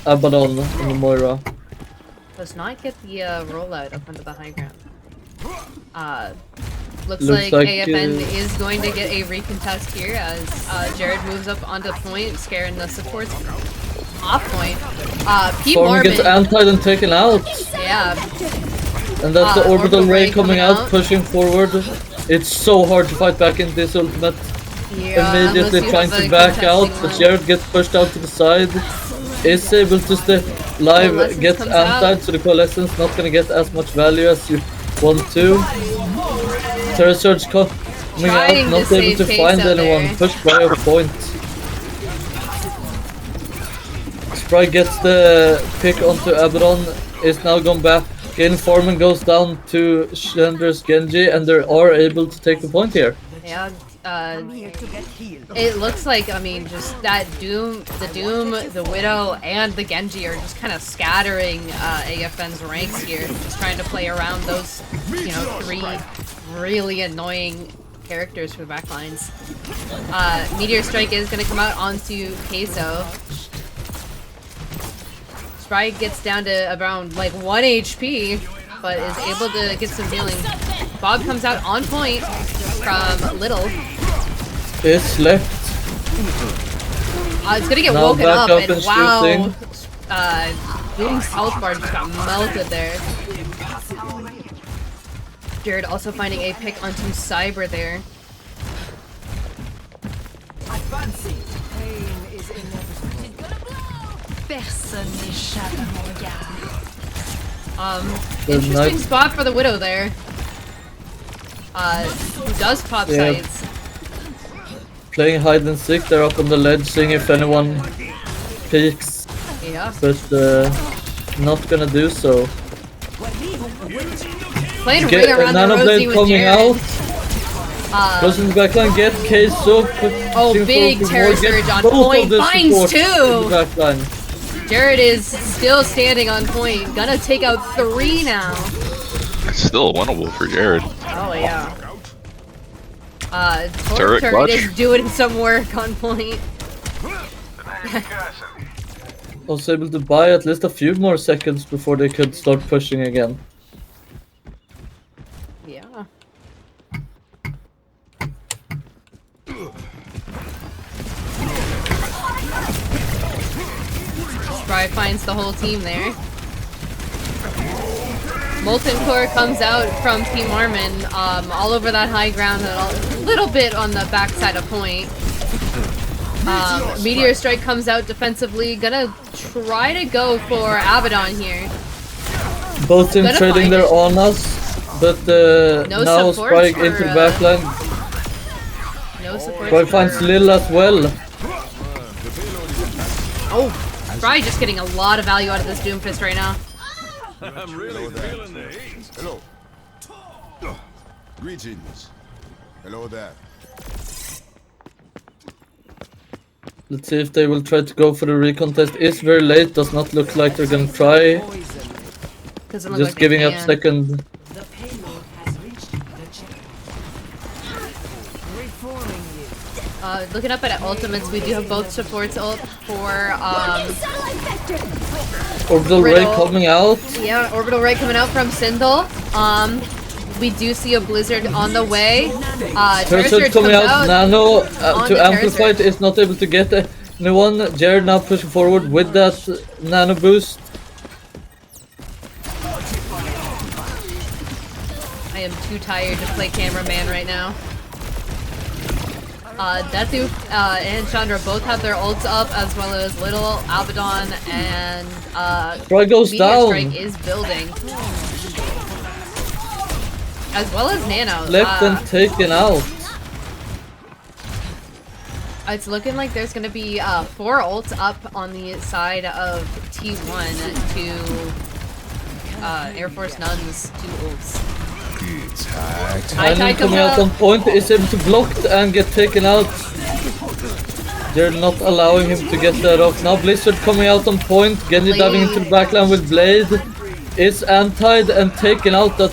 Abaddon on the Moira. Does not get the rollout up onto the high ground. Looks Looks like like, AFN is going to get a recontest here as Jared moves up onto point, scaring the supports off point. P. Storm gets Mormon, antied and taken out. yeah, And that's the orbital ray coming out, out. pushing forward. It's so hard to fight back in this ultimate. yeah, Immediately unless you trying have to a back out, contesting but one. Jared gets pushed out to the side. Is able to stay live, Coalescence gets comes antied, out. so the coalescence not gonna get as much value as you want to. Terra Surge coming Trying out, to not able save to find Queso anyone. there. Pushed by a point. Spry gets the pick onto Abaddon, is now gone back. Galen Foreman goes down to Shender's Genji, and they are able to take the point here. Yeah, I'm here to get healed. it looks like, I mean, just that Doom, the Widow, and the Genji are just kind of scattering AFN's ranks here, just trying to play around those, you know, three really annoying characters for the backlines. Meteor Strike is going to come out onto Queso. Spry gets down to around like 1 HP, but is able to get some healing. Bob comes out on point from Little. It's left. It's gonna get Now woken back up, up and and wow, shooting. Boom's health bar just got melted there. Jared also finding a pick onto Cyber there. Personne n'échappe à mon regard. Good Interesting night. spot for the Widow there. Who does pop Yeah. sides. Playing hide and seek, they're up on the ledge, seeing if anyone peeks, Yeah. but not gonna do so. Playing Get ring around the Nano Rosie Blade with coming Jared. out. Closing the backline, get Queso. Oh, big Terra Surge on point, finds two! Backline. Jared is still standing on point. Gonna take out 3 now. It's still winnable for Jared. Oh yeah. Turret Turret clutch. is doing some work on point. Was able to buy at least a few more seconds before they could start pushing again. Yeah. Spry finds the whole team there. Molten Core comes out from Team Armin, all over that high ground and a little bit on the backside of point. Meteor Strike comes out defensively, gonna try to go for Abaddon here. Both teams Gonna trading find their it. honors, but No now support Spry for, into the backline. No support. Spry for- finds Lil as well. Oh, Spry just getting a lot of value out of this Doomfist right now. I'm really feeling the heat. Hello. Greetings. Hello there. Let's see if they will try to go for the recontest. It's very late, does not look like they're gonna try. Doesn't look Just like they giving up can. second. The payload has reached the checkpoint. Looking up at ultimates, we do have both supports ult for Satellite vector. Orbital Ray Riddle. coming out. yeah, orbital ray coming out from Sindel. We do see a blizzard on the way. Terra Terra Surge Surge coming comes out. Nano on to the Terra amplify it Surge. is not able to get anyone. Jared now pushing forward with that nano boost. I am too tired to play cameraman right now. Deathu and Chandra both have their ults up, as well as Little, Abaddon, and Spry goes Meteor down. Strike is building. As well as Nano. Left and taken out. It's looking like there's gonna be 4 ults up on the side of T1 to Air Force Nuns 2 ults. Tynan coming out on point is able to block and get taken out. They're not allowing him to get that off. Now Blizzard coming out on point. Genji diving into the backline with Blade. Is antied and taken out. That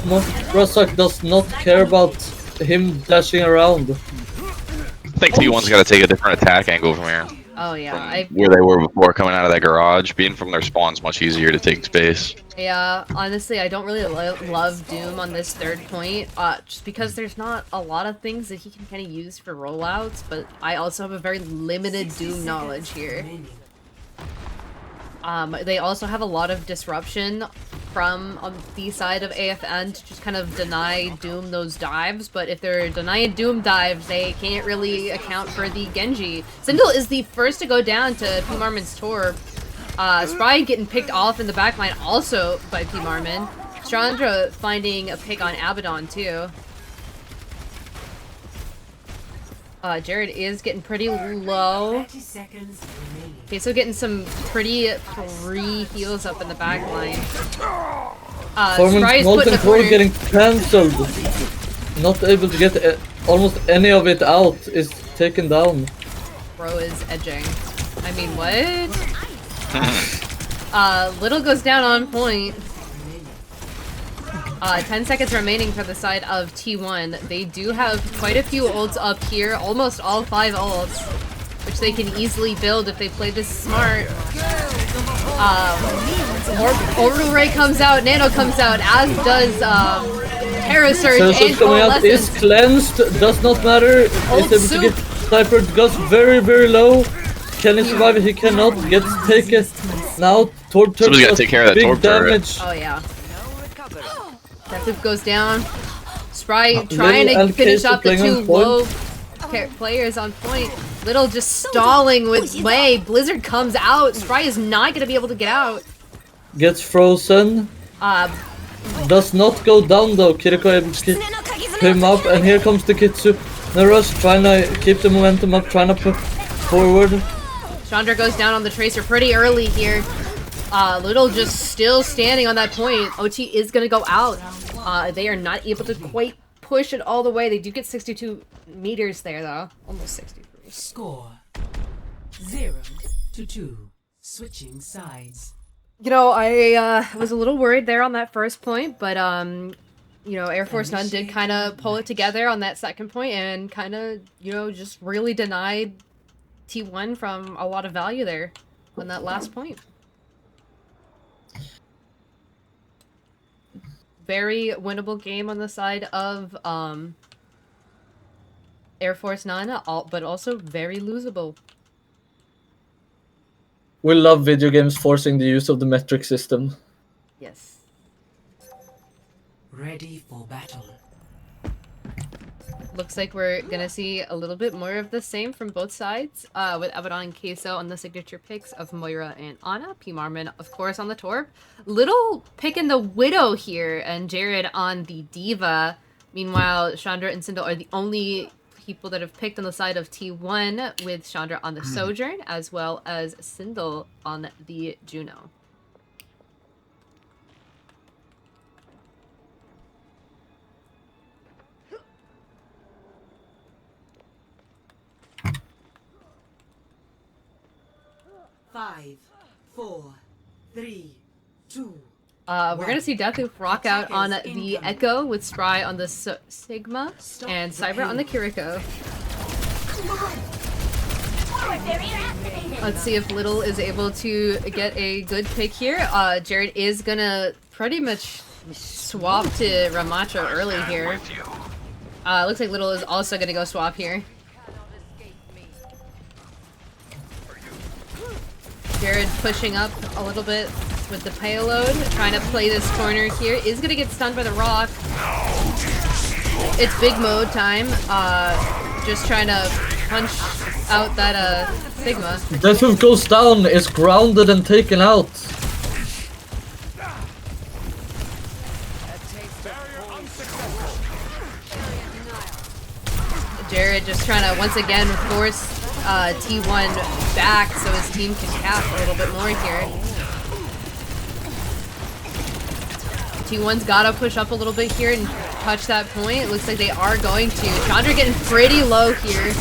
Razak does not care about him dashing around. I think T1's got to take a different attack angle from here. Oh yeah, Where they were before coming out of that garage. Being from their spawn's much easier to take space. Yeah, honestly, I don't really love Doom on this 3rd point, just because there's not a lot of things that he can kind of use for rollouts, but I also have a very limited Doom knowledge here. They also have a lot of disruption from on the side of AFN to just kind of deny Doom those dives, but if they're denying Doom dives, they can't really account for the Genji. Sindel is the first to go down to P. Marmon's Torb. Spry getting picked off in the backline also by P. Marmon. Chandra finding a pick on Abaddon too. Jared is getting pretty low. 30 seconds remaining. Okay, so getting some pretty free heals up in the back line. Foreman's Molten Core getting cancelled. Not able to get almost any of it out. Is taken down. Bro is edging. I mean, what? Little goes down on point. 10 seconds remaining for the side of T1. They do have quite a few ults up here, almost all 5 ults, which they can easily build if they play this smart. Orbital Ray comes out, Nano comes out, as does Terra Surge and coming out is cleansed, does not matter. Is able to get Sniper, goes very, very low. Can he survive it? He cannot. Gets taken now. Torb Somebody's gotta take care of that Torb damage. Oh yeah. Deathloop goes down. Spry trying to finish off the 2 low players on point. Little just stalling with Way. Blizzard comes out. Spry is not going to be able to get out. Gets frozen. Does not go down though. Kiriko able to keep him up. And here comes the Kitsu. Narush trying to keep the momentum up. Trying to push forward. Chandra goes down on the Tracer pretty early here. Little just still standing on that point. OT is going to go out. They are not able to quite push it all the way. They do get 62 meters there, though. Almost 63. Score 0-2. Switching sides. You know, I was a little worried there on that first point, but, you know, Air Force None did kind of pull it together on that second point and kind of, you know, just really denied T1 from a lot of value there on that last point. Very winnable game on the side of Air Force None, but also very losable. We love video games forcing the use of the metric system. Yes. Ready for battle. Looks like we're gonna see a little bit more of the same from both sides, with Abaddon and Queso on the signature picks of Moira and Ana. P. Marmon, of course, on the Torb. Little picking the Widow here, and Jared on the Diva. Meanwhile, Chandra and Sindel are the only people that have picked on the side of T1, with Chandra on the Sojourn, as well as Sindel on the Juno. Five, 4, 3, 2. We're gonna see Deathloop rock out on the Echo with Spry on the Sigma and Cyber on the Kiriko. Let's see if Little is able to get a good pick here. Jared is gonna pretty much swap to Ramacho early here. Looks like Little is also gonna go swap here. Jared pushing up a little bit with the payload, trying to play this corner here. Is going to get stunned by the rock. It's big mode time. Just trying to punch out that Sigma. Deathloop goes down, is grounded and taken out. Jared just trying to once again force T1 back so his team can cap a little bit more here. T1's gotta push up a little bit here and touch that point. It looks like they are going to. Chandra getting pretty low here.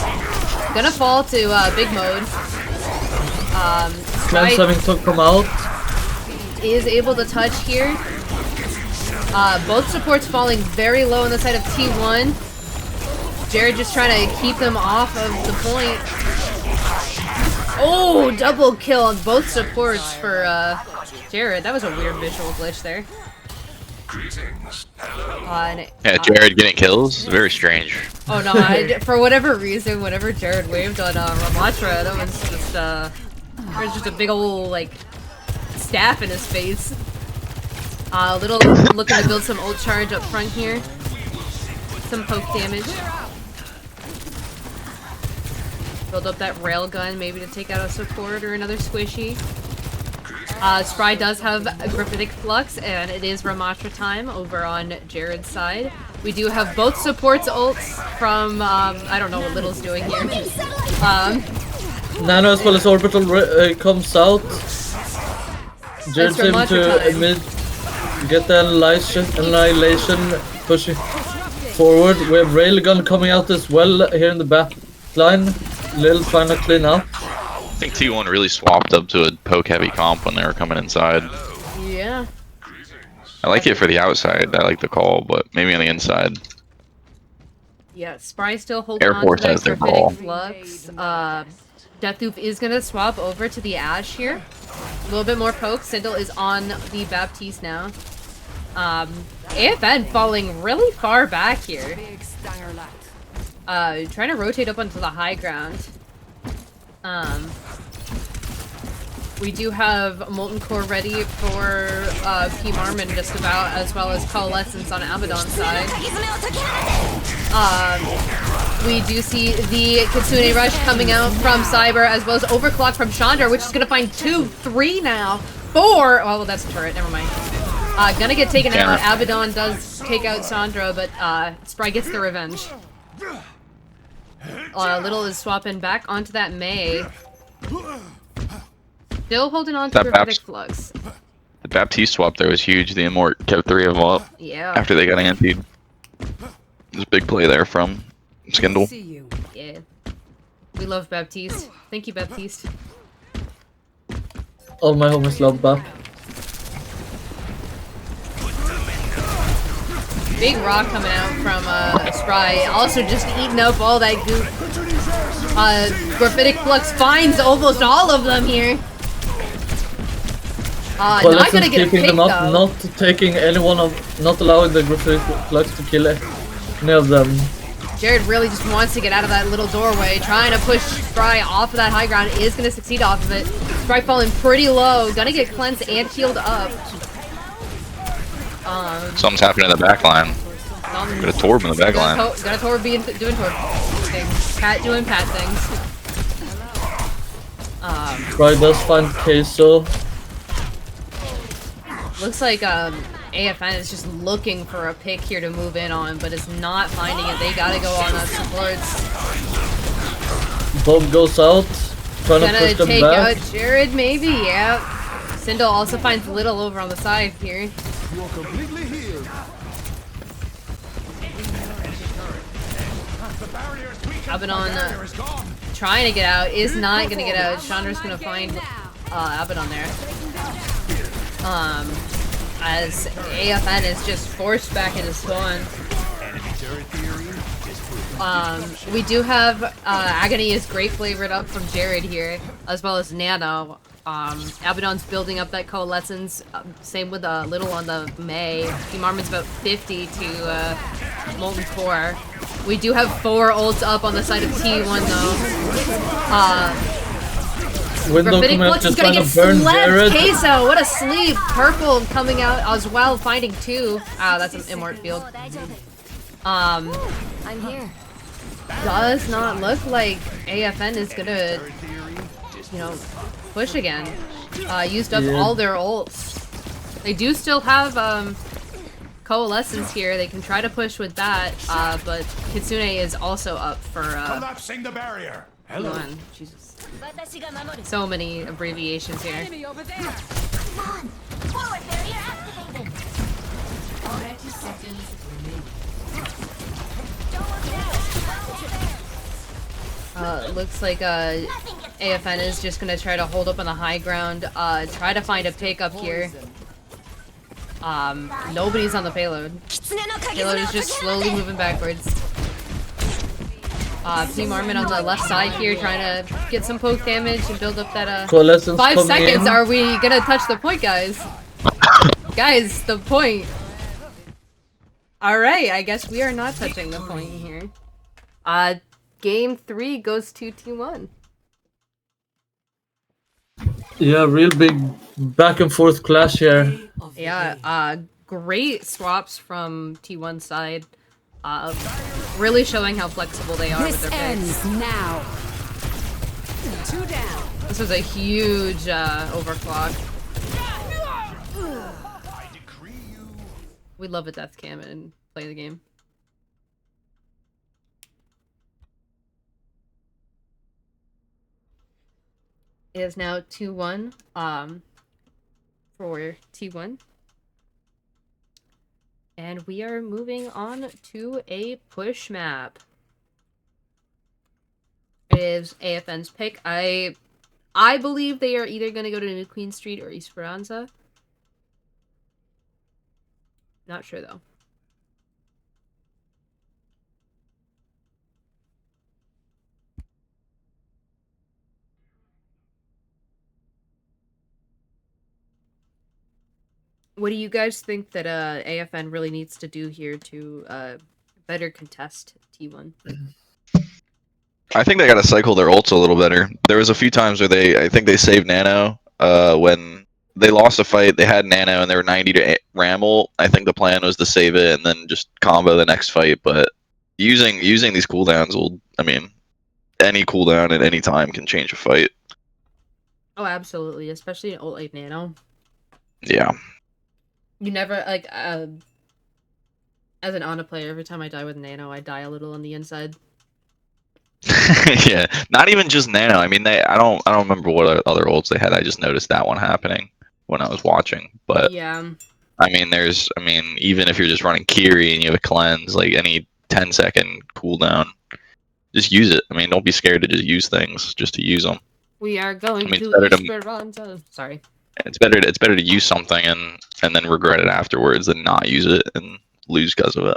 Gonna fall to big mode. Clem's having to come out. Is able to touch here. Both supports falling very low on the side of T1. Jared just trying to keep them off of the point. Oh, double kill on both supports for Jared. That was a weird visual glitch there. Yeah, Jared getting kills? Very strange. Oh no, for whatever reason, whenever Jared waved on Ramatra, that was just there was just a big old like staff in his face. Little looking to build some ult charge up front here. Some poke damage. Build up that railgun, maybe to take out a support or another squishy. Spry does have a Graphitic Flux, and it is Ramatra time over on Jared's side. We do have both supports ults from, I don't know what Little's doing here. Nano as well as Orbital comes out. Jared's able to get the annihilation pushing forward. We have Railgun coming out as well here in the back line. Lil trying to clean up. I think T1 really swapped up to a poke heavy comp when they were coming inside. Yeah. I like it for the outside. I like the call, but maybe on the inside. Yeah, Spry still holding Air on Force to that has their ball. Flux. Deathloop is gonna swap over to the Ash here. A little bit more poke. Sindel is on the Baptiste now. AFN falling really far back here. Trying to rotate up onto the high ground. We do have Molten Core ready for P. Marmon just about, as well as Coalescence on Abaddon's side. We do see the Kitsune Rush coming out from Cyber, as well as Overclock from Chandra, which is going to find 2, 3 now, 4! Oh, well, that's a turret, never mind. Gonna get taken out. Abaddon does take out Chandra, but Spry gets the revenge. Little is swapping back onto that Mei. Still holding on to the Gravitic Flux. The Baptiste swap there was huge. The Immort kept 3 of them up. Yeah. After they got antied. There's a big play there from Skindle. Yeah. We love Baptiste. Thank you, Baptiste. All my homies love Bap. Big rock coming out from Spry. Also just eating up all that goop. Graphitic Flux finds almost all of them here. Well, not gonna get a pick, them up, though. not taking anyone of, not allowing the Graphitic Flux to kill any of them. Jared really just wants to get out of that little doorway, trying to push Spry off of that high ground. Is gonna succeed off of it. Spry falling pretty low, gonna get cleansed and healed up. Something's happening in the back line. Got a Torb in the back line. Got a Torb doing Torb things. Pat doing Pat things. Spry does find Queso. Looks like AFN is just looking for a pick here to move in on, but is not finding it. They gotta go on supports. Bob goes out, trying to push them take back. out Jared, maybe, yeah. Sindel also finds Little over on the side here. You're completely healed. Abaddon trying to get out, is not gonna get out. Chandra's gonna find Abaddon there. As AFN is just forced back into spawn. We do have Agony is great flavored up from Jared here, as well as Nano. Abaddon's building up that coalescence. Same with Little on the Mei. Marmon's about 50 to Molten Core. We do have 4 ults up on the side of T1 though. Graphitic Flux is gonna get slept! Queso, what a sleep! Purple coming out as well, finding 2. That's an Immort field. I'm here. Does not look like AFN is gonna, you know, push again. Used up all their ults. They do still have Coalescence here. They can try to push with that, but Kitsune is also up for Collapsing the barrier. Hello. T1. Jesus. So many abbreviations here. Enemy over there. Come on! Forward barrier activated! 30 seconds remaining. Don't look down! Looks like AFN is just gonna try to hold up on the high ground. Try to find a pick up here. Nobody's on the payload. Payload is just slowly moving backwards. Team Armin on the left side here trying to get some poke damage and build up that Coalescence 5 coming seconds. in. Are we gonna touch the point, guys? Guys, the point. Alright, I guess we are not touching the point here. Game 3 goes to T1. Yeah, real big back and forth clash here. Play of the game. Yeah, great swaps from T1 side. Really showing how flexible they are with This their picks. ends now. 2 down. This was a huge overclock. We love a death cam and play the game. It is now 2-1 for T1. And we are moving on to a push map. It is AFN's pick. I believe they are either going to go to New Queen Street or Esperanza. Not sure though. What do you guys think that AFN really needs to do here to better contest T1? I think they gotta cycle their ults a little better. There was a few times where I think they saved Nano when they lost a fight. They had Nano and they were 90 to Ramble. I think the plan was to save it and then just combo the next fight. But using these cooldowns will, I mean, any cooldown at any time can change a fight. Oh, absolutely, especially in ult like Nano. Yeah. You never like as an Ana player. Every time I die with Nano, I die a little on the inside. Yeah, not even just Nano. I mean, I don't remember what other ults they had. I just noticed that one happening when I was watching. But Yeah. I mean, even if you're just running Kiri and you have a cleanse, like any 10-second cooldown, just use it. I mean, don't be scared to just use things, just to use them. We are going I mean, to it's better to- Esperanza. Sorry. It's better to use something and then regret it afterwards than not use it and lose because of it.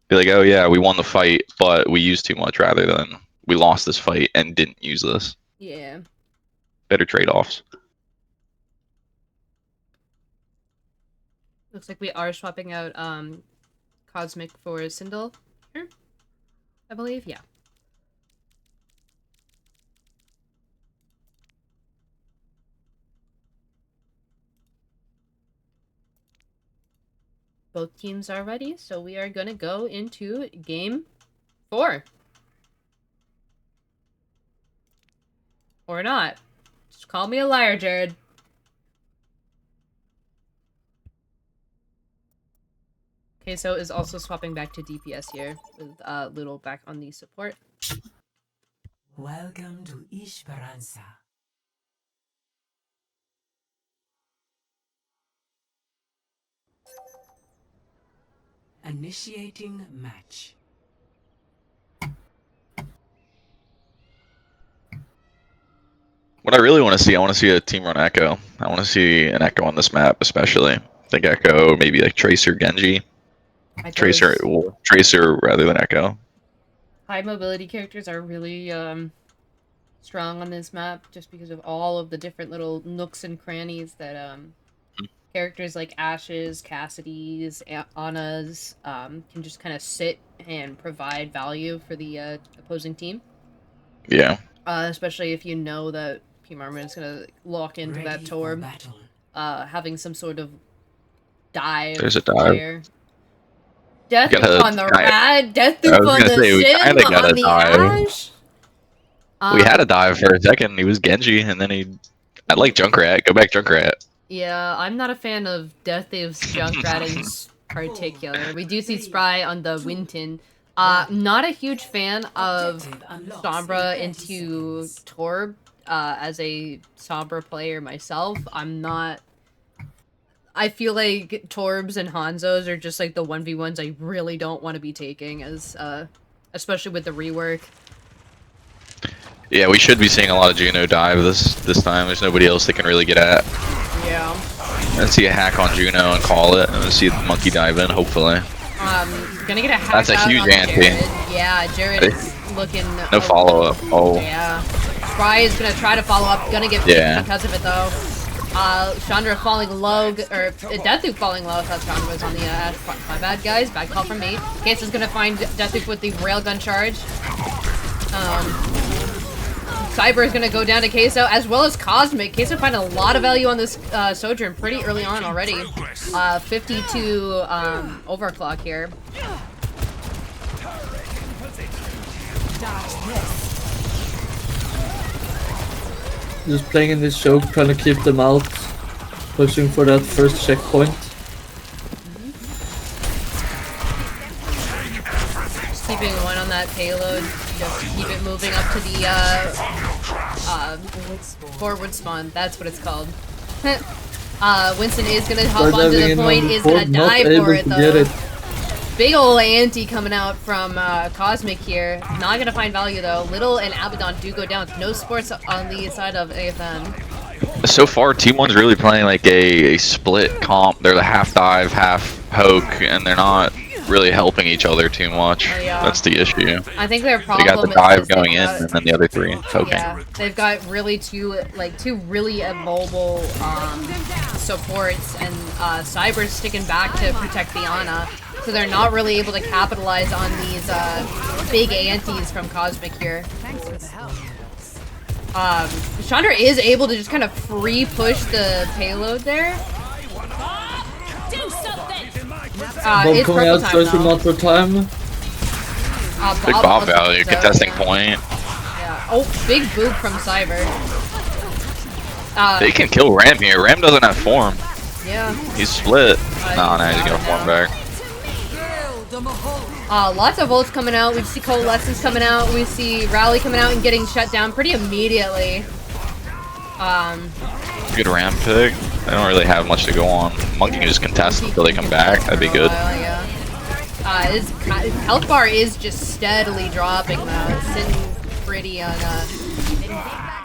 Be like, oh yeah, we won the fight, but we used too much, rather than we lost this fight and didn't use this. Yeah. Better trade-offs. Looks like we are swapping out Cosmic for Sindel here, I believe. Yeah. Both teams are ready, so we are gonna go into game 4. Or not. Just call me a liar, Jared. Queso is also swapping back to DPS here, with Little back on the support. Welcome to Esperanza. Initiating match. What I really want to see, I want to see a team run Echo. I want to see an Echo on this map, especially. I think Echo, maybe like Tracer, Genji. Tracer rather than Echo. High mobility characters are really strong on this map, just because of all of the different little nooks and crannies that characters like Ashes, Cassidy's, Anna's can just kind of sit and provide value for the opposing team. Yeah. Especially if you know that P. Marmon is going to lock into Ready that for Torb. battle. Having some sort of dive. There's a dive. There. Death You Loop gotta- on the Rad, Death I Loop was on gonna the say, we Sim, kinda gotta on the dive. Ash. We had a dive for a second. He was Genji, and then I like Junkrat. Go back Junkrat. Yeah, I'm not a fan of Death Wave's Junkrat in particular. We do see Spry on the Winton. Not a huge fan of Objective unlocked. Sombra In 30 into seconds. Torb. As a Sombra player myself, I'm not. I feel like Torbs and Hanzos are just like the 1v1s I really don't want to be taking, as especially with the rework. Yeah, we should be seeing a lot of Juno dive this time. There's nobody else that can really get at. Yeah. Let's see a hack on Juno and call it, and let's see the monkey dive in, hopefully. Gonna get a hack That's a out huge on ante. Jared. Yeah, Jared is looking. No follow-up. Oh. Yeah. Spry is gonna try to follow up. Gonna get picked Yeah. because of it though. Chandra falling low, or Deathloop falling low. I thought Chandra was on the Ash. My bad, guys. Bad call from me. Case is gonna find Deathloop with the railgun charge. Cyber is gonna go down to Queso, as well as Cosmic. Queso find a lot of value on this Sojourn pretty early on already. 52 overclock here. Just playing in this choke, trying to keep them out, pushing for that first checkpoint. Just keeping one on that payload. Just keep it moving up to the forward spawn. That's what it's called. Winston is gonna hop onto Diving the in point. on Is board, gonna not die able for it to though. get it. Big ol' ante coming out from Cosmic here. Not gonna find value though. Little and Abaddon do go down. No sports on the side of AFN. So far, Team 1's really playing like a split comp. They're the half dive, half poke, and they're not really helping each other too much. Oh, yeah. That's the issue. I think their They problem got the is dive just they've going in, got- and then the other three poking. Yeah, they've got really two really immobile supports, and Cyber's sticking back to protect Diana, so they're not really able to capitalize on these big antes from Cosmic here. Thanks for the help. Chandra is able to just kind of free push the payload there. Do something! Bob It's coming purple out, time tries to though. not for time. Big Bob also value, comes out, contesting yeah. point. Yeah. Oh, big boop from Cyber. They can kill Ram here. Ram doesn't have form. Yeah. He's split. he's No, he's down gonna form now. back. Lots of ults coming out. We see Coalescence coming out. We see Rally coming out and getting shut down pretty immediately. Good Ram pick. They don't really have much to go on. Monkey can just contest until they come back. That'd be good. Yeah. His health bar is just steadily dropping though. It's sitting pretty on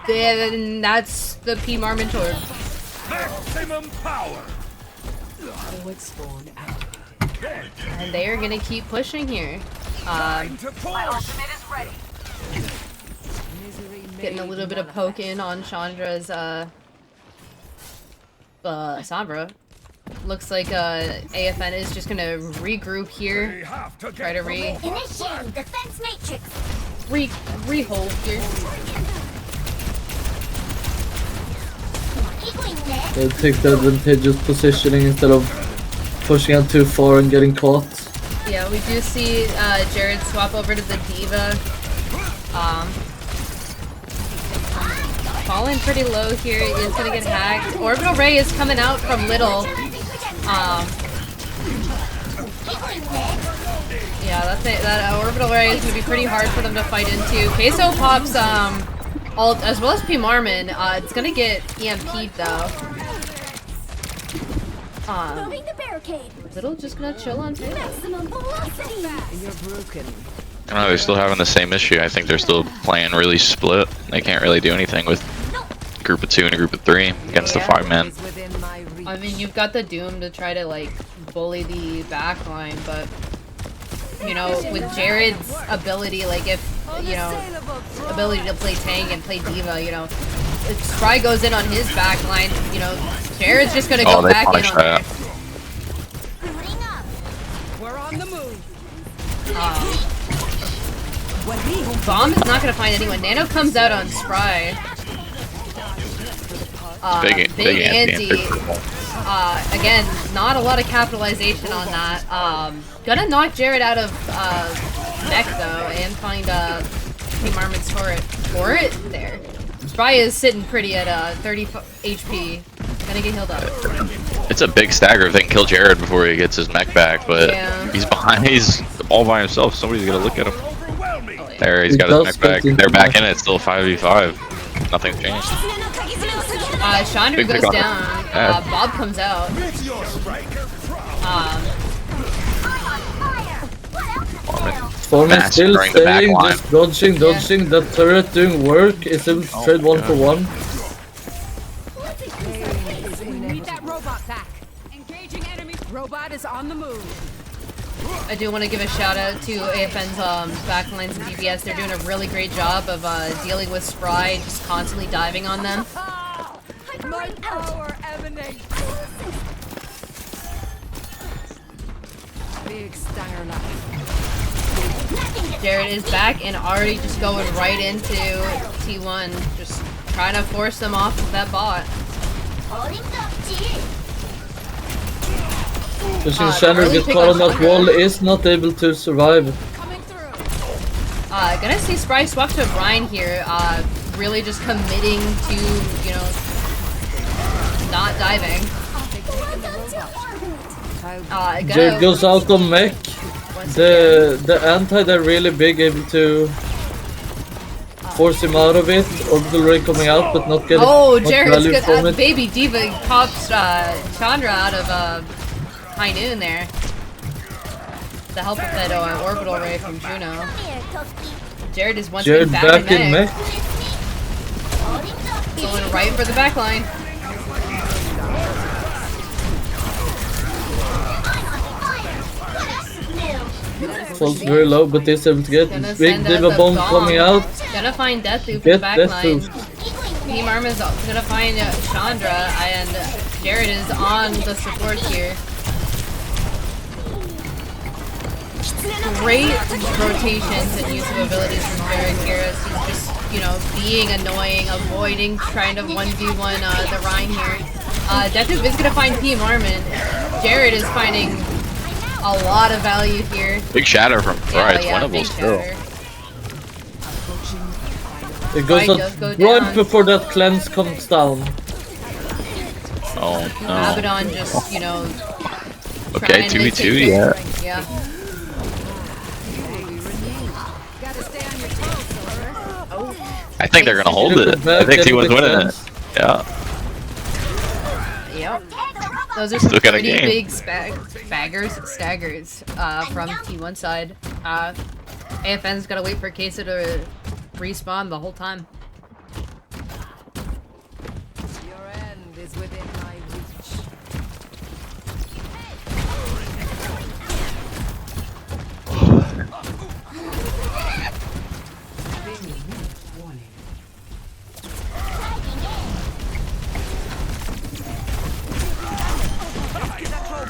then that's the P Marmon Torb. Forward spawn activated. And they are gonna keep pushing here. Getting a little bit of poke in on Chandra's Sombra. Looks like AFN is just gonna regroup here. Try to Initiating defense matrix! re-hold here. Keep going there! They take the advantageous positioning instead of pushing out too far and getting caught. Yeah, we do see Jared swap over to the Diva. Falling pretty low here. He is gonna get hacked. Orbital Ray is coming out from Little. Yeah, that's it. That Orbital Ray is gonna be pretty hard for them to fight into. Queso pops ult as well as P Marmon. It's gonna get EMP'd though. Moving the barricade! Little just gonna chill on payload. Maximum velocity! You're broken. I don't know, they're still having the same issue. I think they're still playing really split. They can't really do anything with a group of 2 and a group of 3 against the Yeah. 5 men. Is within my reach. I mean, you've got the Doom to try to like bully the backline, but you know, with Jared's ability, like if ability to play tank and play diva, you know, if Spry goes in on his backline, you know, Jared's just gonna go They back in punished on there. that. Booting up! We're on the move. Bomb is not gonna find anyone. Nano comes out on Spry. Big Anti. ante. Again, not a lot of capitalization on that. Gonna knock Jared out of neck though, and find P Marmon's turret there. Spry is sitting pretty at 30 HP. Gonna get healed up. It's a big stagger if they can kill Jared before he gets his mech back, but Yeah. he's behind. He's all by himself. Somebody's gotta look at him. Overwhelming. There, he's He got his does neck back. fit into They're back that. in it. Still 5v5. Nothing's changed. Chandra Big pick goes on her. down. Yeah. Bob comes out. It's your strike. Storm is Mass still during the back staying, line. just dodging. That turret doing work. Is able to trade one for one. We need that robot back. Engaging enemy. Robot is on the move. I do want to give a shout out to AFN's backlines and DPS. They're doing a really great job of dealing with Spry, just constantly diving on them. My power emanates. Big stanger life. Jared is back and already just going right into T1, just trying to force them off of that bot. Pushing Chandra early gets pick caught on on that Chandra. wall, is not able to survive. Coming through. Gonna see Spry swap to Brian here, really just committing to, you know, not diving. Jared goes out on mech. The anti they're really big, able to force him out of it. Orbital ray coming out, but not getting Oh, much Jared's value good. from it. Baby Diva pops Chandra out of high noon there. The help of that orbital ray from Juno. Jared is once Jared again back in mech. going right for the back line. Falls very low, but is able to get Gonna big send out diva the bomb bomb. coming out. Gonna find Deathloop for Get the back line. Deathloop. Team Arma's gonna find Chandra, and Jared is on the support here. Great rotations and use of abilities from Jared here as he's just, you know, being annoying, avoiding, trying to 1v1 the Rhine here. Deathloop is gonna find Team Armin. Jared is finding a lot of value here. Big shatter from Fry. It's winnable big still. shatter. It goes Right, up does go right down. before that cleanse comes down. Oh no. Abaddon just, you know, Okay, trying to 2v2, take yeah. care. Yeah. Gotta stay on your toes, soldier. I think they're gonna hold it. I think T1's winning it. Yeah. Yep. Those are Still some got a pretty game. big staggers from T1 side. AFN's gotta wait for Queso to respawn the whole time. Your end is within my reach. Warning.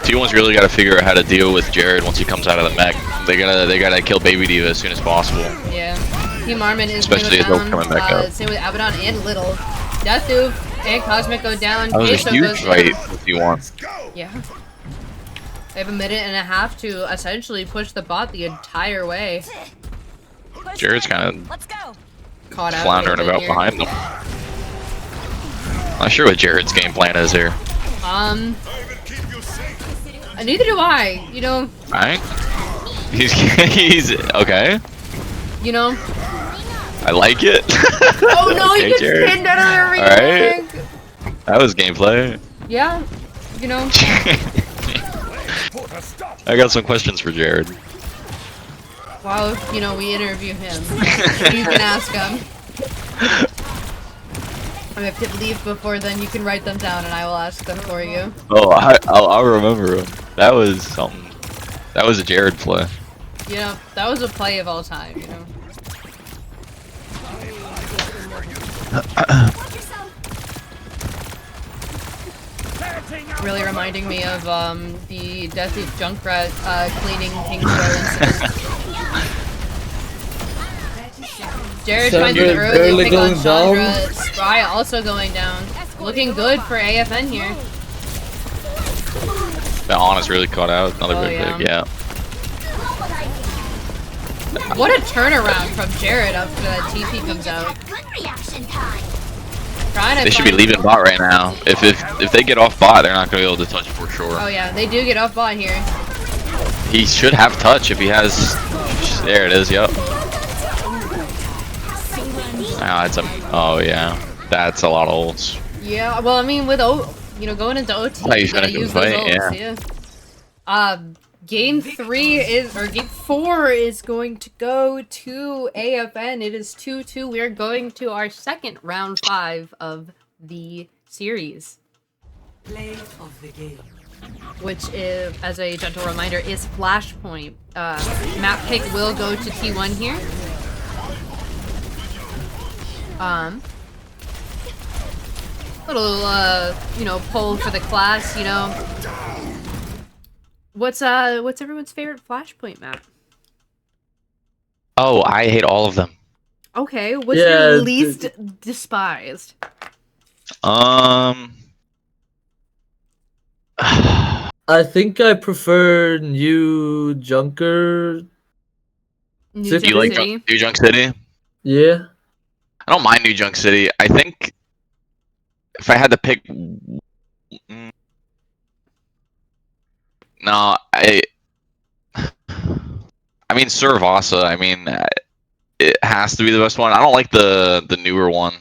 T1's really got to figure out how to deal with Jared once he comes out of the mech. They gotta kill Baby Diva as soon as possible. Yeah. Team Armin is Especially gonna as go they're down. coming back up. Same with Abaddon and Little. Deathloop and Cosmic go down. That was a Queso huge goes fight down. with T1. Yeah. They have a minute and a half to essentially push the bot the entire way. Jared's kind of Let's go. Caught out a floundering little about bit behind them. Not sure what Jared's game plan is here. here. Neither do I. You know. Right? He's okay. You know. I like it. Oh no, Okay, he gets Jared. pinned out of the ring. Alright. That was gameplay. Yeah. You know. I got some questions for Jared. While you know we interview him, you can ask him. And if you leave before then, you can write them down, and I will ask them for you. Oh, I'll remember him. That was something. That was a Jared play. You know, that was a play of all time. You know. Really reminding me of the Deathloop Junkrat cleaning Kingsville incident. Jared finds an Sandra early barely pick on going down. Chandra. Spry also going down. Looking good for AFN here. That honest really caught out. Another Oh, big yeah. pick, yeah. What a turnaround from Jared after that TP comes out. Good reaction time. Trying to They should be find- leaving bot right now. If they get off bot, they're not gonna be able to touch for sure. Oh yeah, they do get off bot here. He should have touch if he has. There it is. Yep. Ah, it's a. Oh yeah, that's a lot of ults. Yeah, well, I mean, with going into OT, How you you gotta finish the use those fight, ults, yeah. Game 4 is going to go to AFN. It is 2-2. We are going to our second round 5 of the series. Play of the game. Which is, as a gentle reminder, is Flashpoint. Map pick will go to T1 here. Little, poll for the class, What's everyone's favorite Flashpoint map? Oh, I hate all of them. Okay, what's your least despised? I think I prefer New Junker. New City? Do you like City? New Junk City? Yeah. I don't mind New Junk City. I think if I had to pick, no, I mean Cervasa. I mean, it has to be the best one. I don't like the newer one,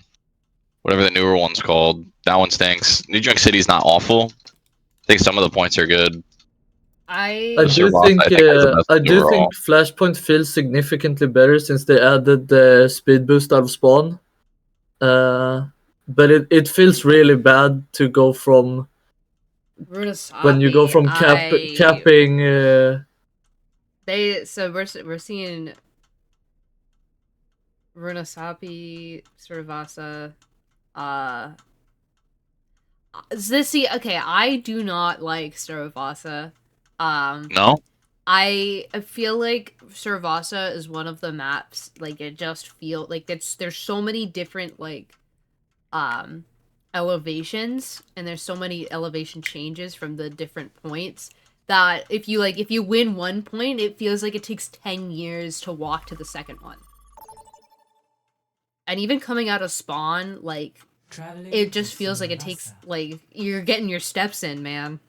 whatever the newer one's called. That one stinks. New Junk City's not awful. I think some of the points are good. I I do Cervasa, think I think, is the best I do overall. think Flashpoint feels significantly better since they added the speed boost out of spawn. But it feels really bad to go from when you go from capping. We're seeing Runasapi, Cervasa, okay, I do not like Cervasa. No. I feel like Cervasa is one of the maps, like, it just feel like there's so many different, like, elevations, and there's so many elevation changes from the different points that if you win one point, it feels like it takes 10 years to walk to the second one. And even coming out of spawn, like, it just feels like it takes, like, you're getting your steps in, man.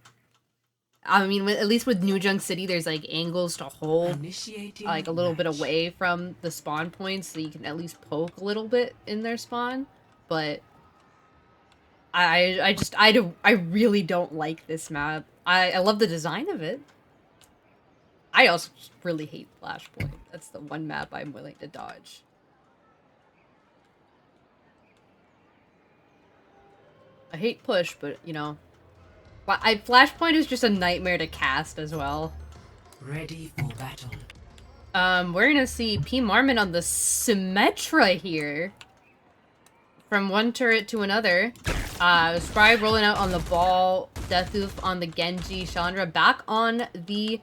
I mean, at least with New Junk City, there's, like, angles to hold, like, a little bit away from the spawn points, so you can at least poke a little bit in their spawn. But I really don't like this map. I love the design of it. I also just really hate Flashpoint. That's the one map I'm willing to dodge. I hate push, but, Flashpoint is just a nightmare to cast as well. Ready for battle. We're gonna see P. Marmon on the Symmetra here. From one turret to another. Spry rolling out on the ball. Deathoof on the Genji. Chandra back on the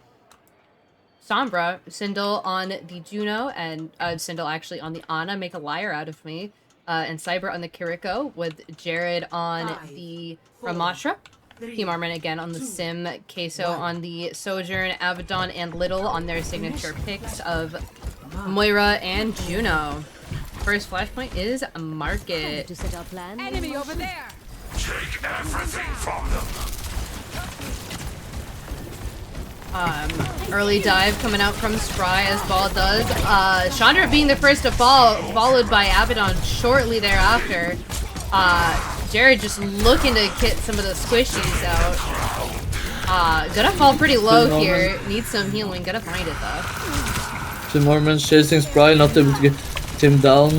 Sombra. Sindel on the Juno. And Sindel actually on the Ana. Make a liar out of me. And Cyber on the Kiriko. With Jared on the Ramatra. P. Marmon again on the Sim. Queso on the Sojourn. Abaddon and Little on their signature picks of Moira and Juno. First flashpoint is Market. To set our plan. Enemy over there. Take everything from them. Early dive coming out from Spry as Ball does. Chandra being the first to fall, followed by Abaddon shortly thereafter. Jared just looking to get some of the squishies out. Gonna fall pretty low here. Needs some healing. Gotta find it though. P. Marmon's chasing Spry, not able to get him down.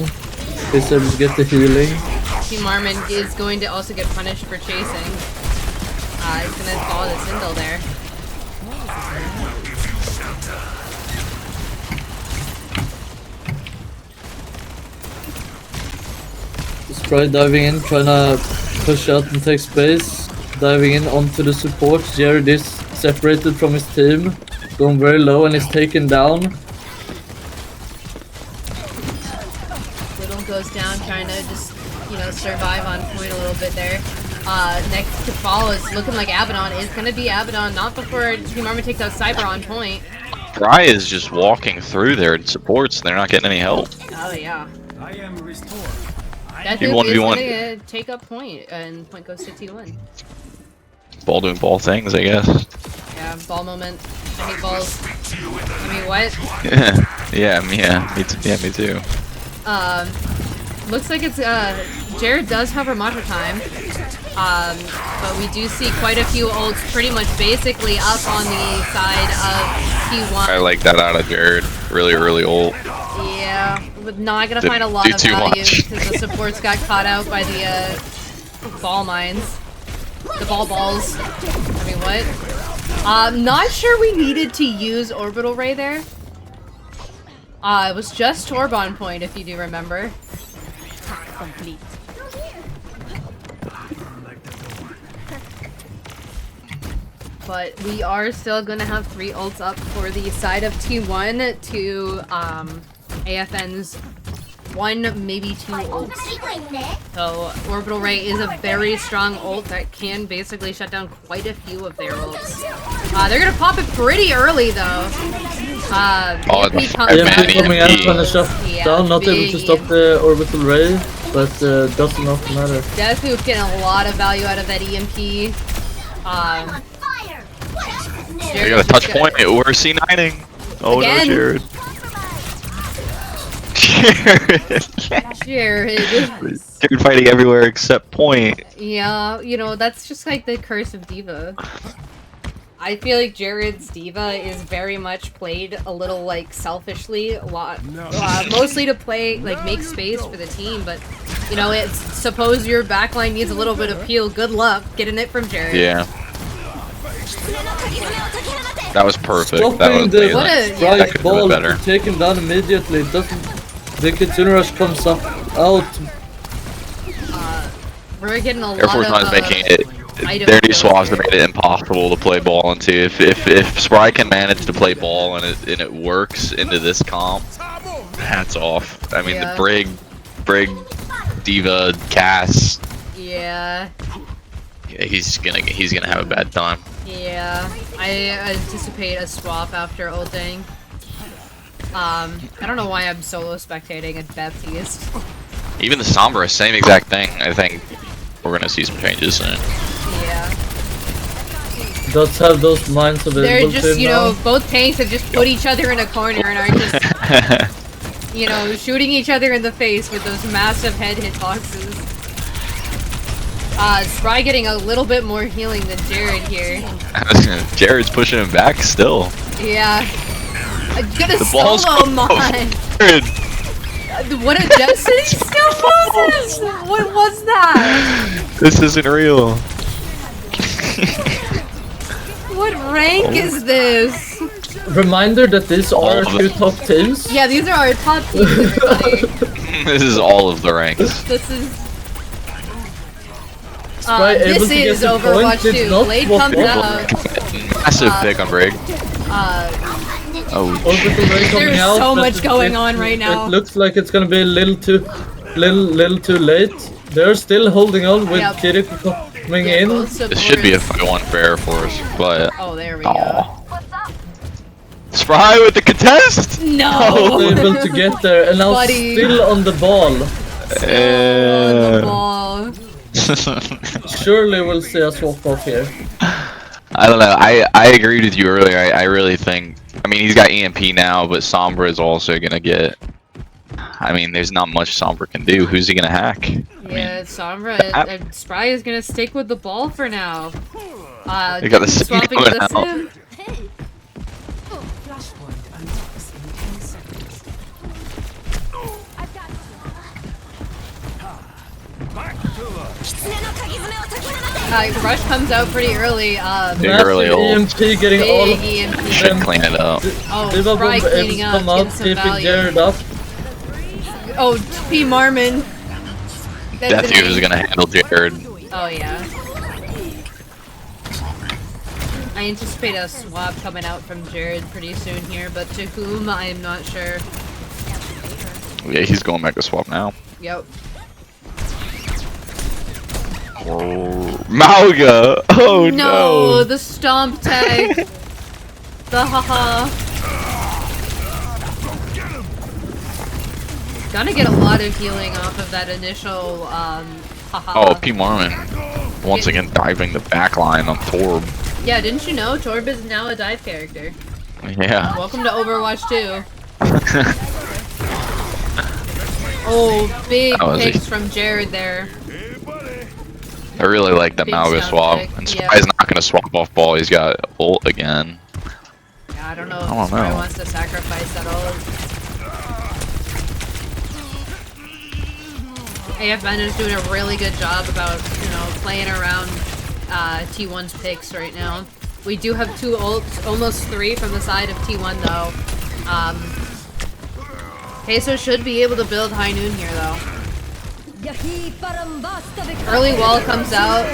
He's able to get the healing. P. Marmon is going to also get punished for chasing. He's gonna follow the Sindel there. Spry diving in, trying to push out and take space. Diving in onto the support. Jared is separated from his team. Going very low and is taken down. Little goes down, trying to just, survive on point a little bit there. Next to follow is looking like Abaddon. Is going to be Abaddon, not before P. Marmon takes out Cyber on point. Spry is just walking through their supports and they're not getting any help. Oh, yeah. I am restored. Deathloop is going to take up point, and point goes to T1. Ball doing ball things, I guess. Yeah, ball moment. I hate balls. I mean, what? Me too. Looks like it's, Jared does have Ramatra time. But we do see quite a few ults pretty much basically up on the side of P1. I like that out of Jared. Really early ult. Yeah, but not gonna Didn't find a lot do of too value much. because the supports got caught out by the ball mines. The balls. I mean, what? Not sure we needed to use Orbital Ray there. It was just Torbon point, if you do remember. Complete. But we are still gonna have 3 ults up for the side of T1 to AFN's 1, maybe 2 ults. So Orbital Ray is a very strong ult that can basically shut down quite a few of their ults. They're gonna pop it pretty early though. EMP comes EMP out. coming out when the shot Yeah, down, not able big to stop the orbital ray, but does not matter. Deathloop getting a lot of value out of that EMP. You got a touch point. We're C9ing. Oh Again. no, Jared. Jared. Jared fighting everywhere except point. Yeah, you know, that's just like the curse of Diva. I feel like Jared's Diva is very much played a little like selfishly, a lot, mostly to play like make space for the team. But you know, it's suppose your backline needs a little bit of peel. Good luck getting it from Jared. Yeah. That was perfect. Stopping That was the amazing. What a- That right could have ball, been better. take him down immediately. Doesn't the Kitsune Rush comes up out? We're getting a Air lot Force of One is making it. item Their new kills swaps have here. made it impossible to play ball into. If Spry can manage to play ball and it works into this comp, hats off. I mean, Yeah. the Brig, Diva, Cass, Yeah, yeah, he's gonna have a bad time. yeah. I anticipate a swap after ulting. I don't know why I'm solo spectating at Baptiste. Even the Sombra, same exact thing. I think we're gonna see some changes soon. Yeah. Does have those mines available They're to just, him you now. know, both tanks have just put each other in a corner and are just, you know, shooting each other in the face with those massive head hitboxes. Spry getting a little bit more healing than Jared here. Jared's pushing him back still. Yeah. I'm gonna The ball's solo going mine. Jared. What a destiny still loses! What was that? This isn't real. What rank is this? Reminder that these All are of two it. top teams. Yeah, these are our top teams, everybody. This is all of the ranks. This is... Spry able this to get is the Overwatch point, did 2. not Blade swap comes off. out. Massive pick on Brig. Oh, Orbital ray coming There's out. so but much going on right now. It looks like it's gonna be a little too late. They're still holding on with Yep. Kiriko coming Yeah, in. both this should be a supports- 5-1 for Air Force, but Oh, there we go. aw. Spry with the contest. No! Able to get there, and now Buddy. still on the ball. On the ball. Surely we'll see a swap off here. I don't know. I agreed with you earlier. I really think. I mean, he's got EMP now, but Sombra is also gonna get. I mean, there's not much Sombra can do. Who's he gonna hack? I mean, Yeah, Sombra and Spry is gonna stick with the ball for now. They got the Sim swapping going to the out. Sim. Flashpoint unlocks in 10 seconds. Rush comes out pretty early. Big early ult. EMP getting all Big of EMP. Should clean it up. Oh, Diva Spry Bomb able cleaning to up, come out, getting some keeping value. Jared up. Oh, P. Marmon. That's Death the is name. gonna handle Jared. Oh, yeah. I anticipate a swap coming out from Jared pretty soon here, but to whom, I am not sure. Yeah, he's going mega swap now. Yep. Oh, Mauga! Oh no! The stomp tag. The haha. Gonna get a lot of healing off of that initial, haha. Oh, P. Marmon. once again diving the back line on Torb. Yeah, didn't you know Torb is now a dive character? Yeah. Welcome to Overwatch 2. Oh, big That was picks from Jared there. I really like that Big Malga stomp swap. pick, And yeah. Spy's not gonna swap off ball. He's got ult again. Yeah, I don't know I if don't Spry know. wants to sacrifice that ult. AFN is doing a really good job about, you know, playing around T1's picks right now. We do have 2 ults, almost 3 from the side of T1 though. Queso should be able to build High Noon here though. Early wall comes out.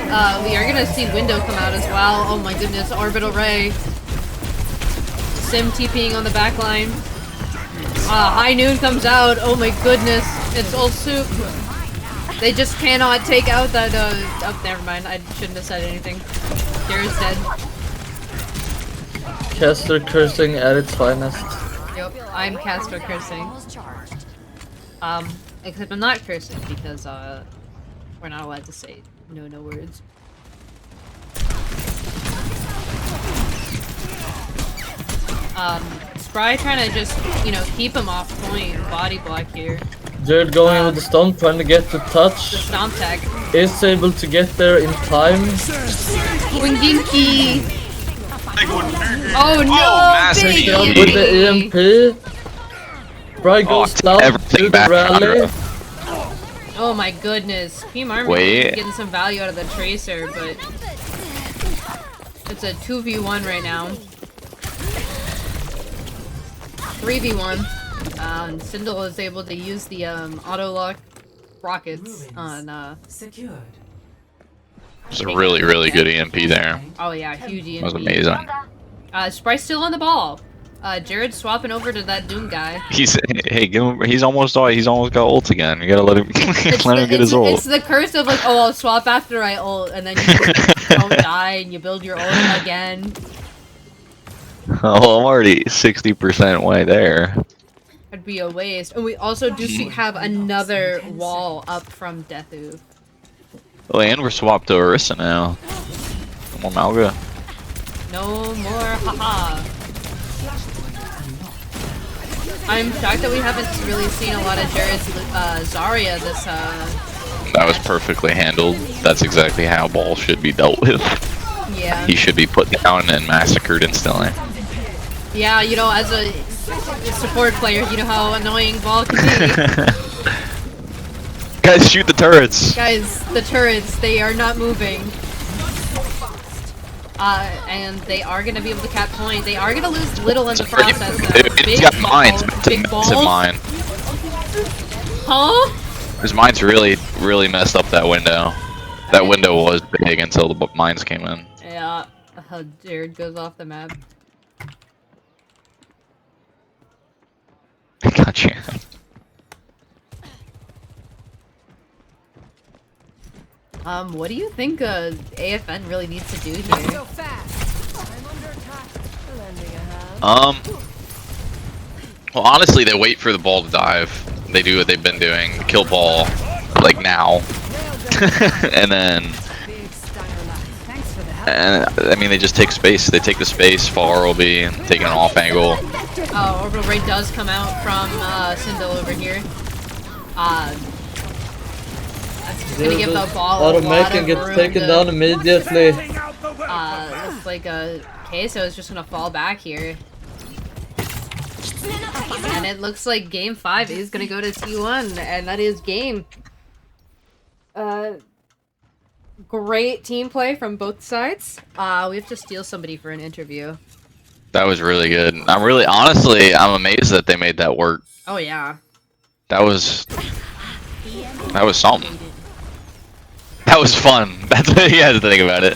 We are gonna see window come out as well. Oh my goodness, orbital ray. Sim TPing on the back line. High Noon comes out. Oh my goodness, it's all soup. They just cannot take out that. Oh, never mind. I shouldn't have said anything. Jared's dead. Caster cursing at its finest. Yep, I'm caster cursing. Except I'm not cursing because we're not allowed to say no words. Spry trying to just, you know, keep him off point, body block here. Jared going in with the stomp, trying to get the The touch. stomp tech. Is able to get there in time. Winginky! Oh no! massive Big jump With the EMP. Spry goes down everything to the back rally. on. Oh my goodness. Team Army Wait. getting some value out of the Tracer, but it's a 2v1 right now. 3v1. Sindel is able to use the auto lock rockets on Secured. It's a really, really good EMP there. oh yeah, huge EMP. That was amazing. Spry's still on the ball. Jared's swapping over to that Doom guy. He's hey, give him. He's almost got ult again. You gotta let him let him get his ult. It's the curse of like, oh, I'll swap after I ult, and then you just don't die and you build your ult again. Oh, I'm already 60% way there. It'd be a waste. And we also do have another wall up from Deathu. Oh, and we're swapped to Orisa now. No more Malga. No more haha. I'm shocked that we haven't really seen a lot of Jared's Zarya this That was perfectly handled. That's exactly how ball should be dealt with. yeah. He should be put down and massacred instantly. Yeah, you know, as a support player, you know how annoying ball can be. Guys, shoot the turrets! Guys, the turrets, they are not moving. And they are gonna be able to cap point. They are gonna lose little in the process though. He's got mines. Big It's a balls. mine. Huh? His mines really messed up that window. That window was big until the mines came in. Yeah. Jared goes off the map. Gotcha. What do you think AFN really needs to do here? So fast. I'm under attack. Lending a hand. Well, honestly, they wait for the ball to dive. They do what they've been doing. Kill ball, like now. And then, Big Steiner lad. Thanks for the help. and I mean, they just take space. They take the space. Far will be taking an off angle. Oh, Orbital Ray does come out from Sindel over here. That's just gonna give the ball a lot of Automaking gets room taken to, down immediately. looks like Queso is just gonna fall back here. And it looks like game 5 is gonna go to T1, and that is game. Great team play from both sides. We have to steal somebody for an interview. That was really good. Honestly, I'm amazed that they made that work. Oh yeah. That was something. That was fun. That's what you had to think about it.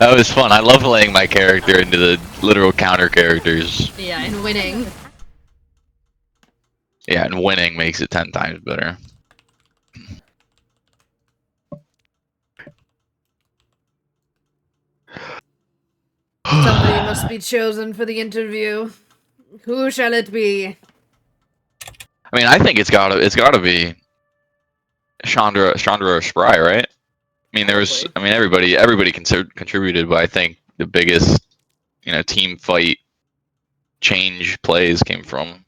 That was fun. I love playing my character into the literal counter characters. Yeah, and winning. Yeah, and winning makes it 10 times better. Somebody must be chosen for the interview. Who shall it be? I mean, I think it's gotta be Chandra or Spry, right? I mean, there was. Probably. I mean, everybody contributed, but I think the biggest, team fight change plays came from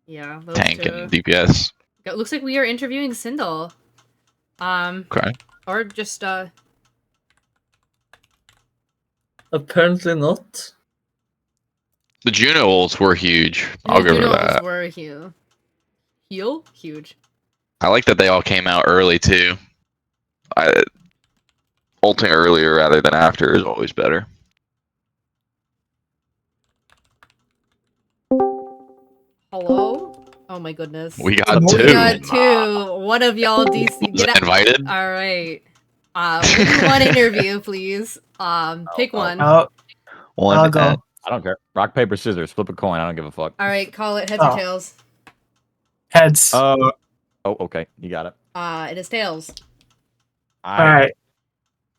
Yeah, those tank two. and DPS. It looks like we are interviewing Sindel. Okay. Or just Apparently not. The Juno ults were huge. I'll the give her Junos that. were huge. I like that they all came out early too. Ulting earlier rather than after is always better. Hello? Oh my goodness. We got We two. We got two. One of y'all DC. Was I invited? All right. We do one interview, please. Pick one. One I'll go. at- I don't care. Rock, paper, scissors. Flip a coin. I don't give a fuck. All right, call it heads or Oh. tails. Heads. Oh, okay. You got it. It is tails. All right.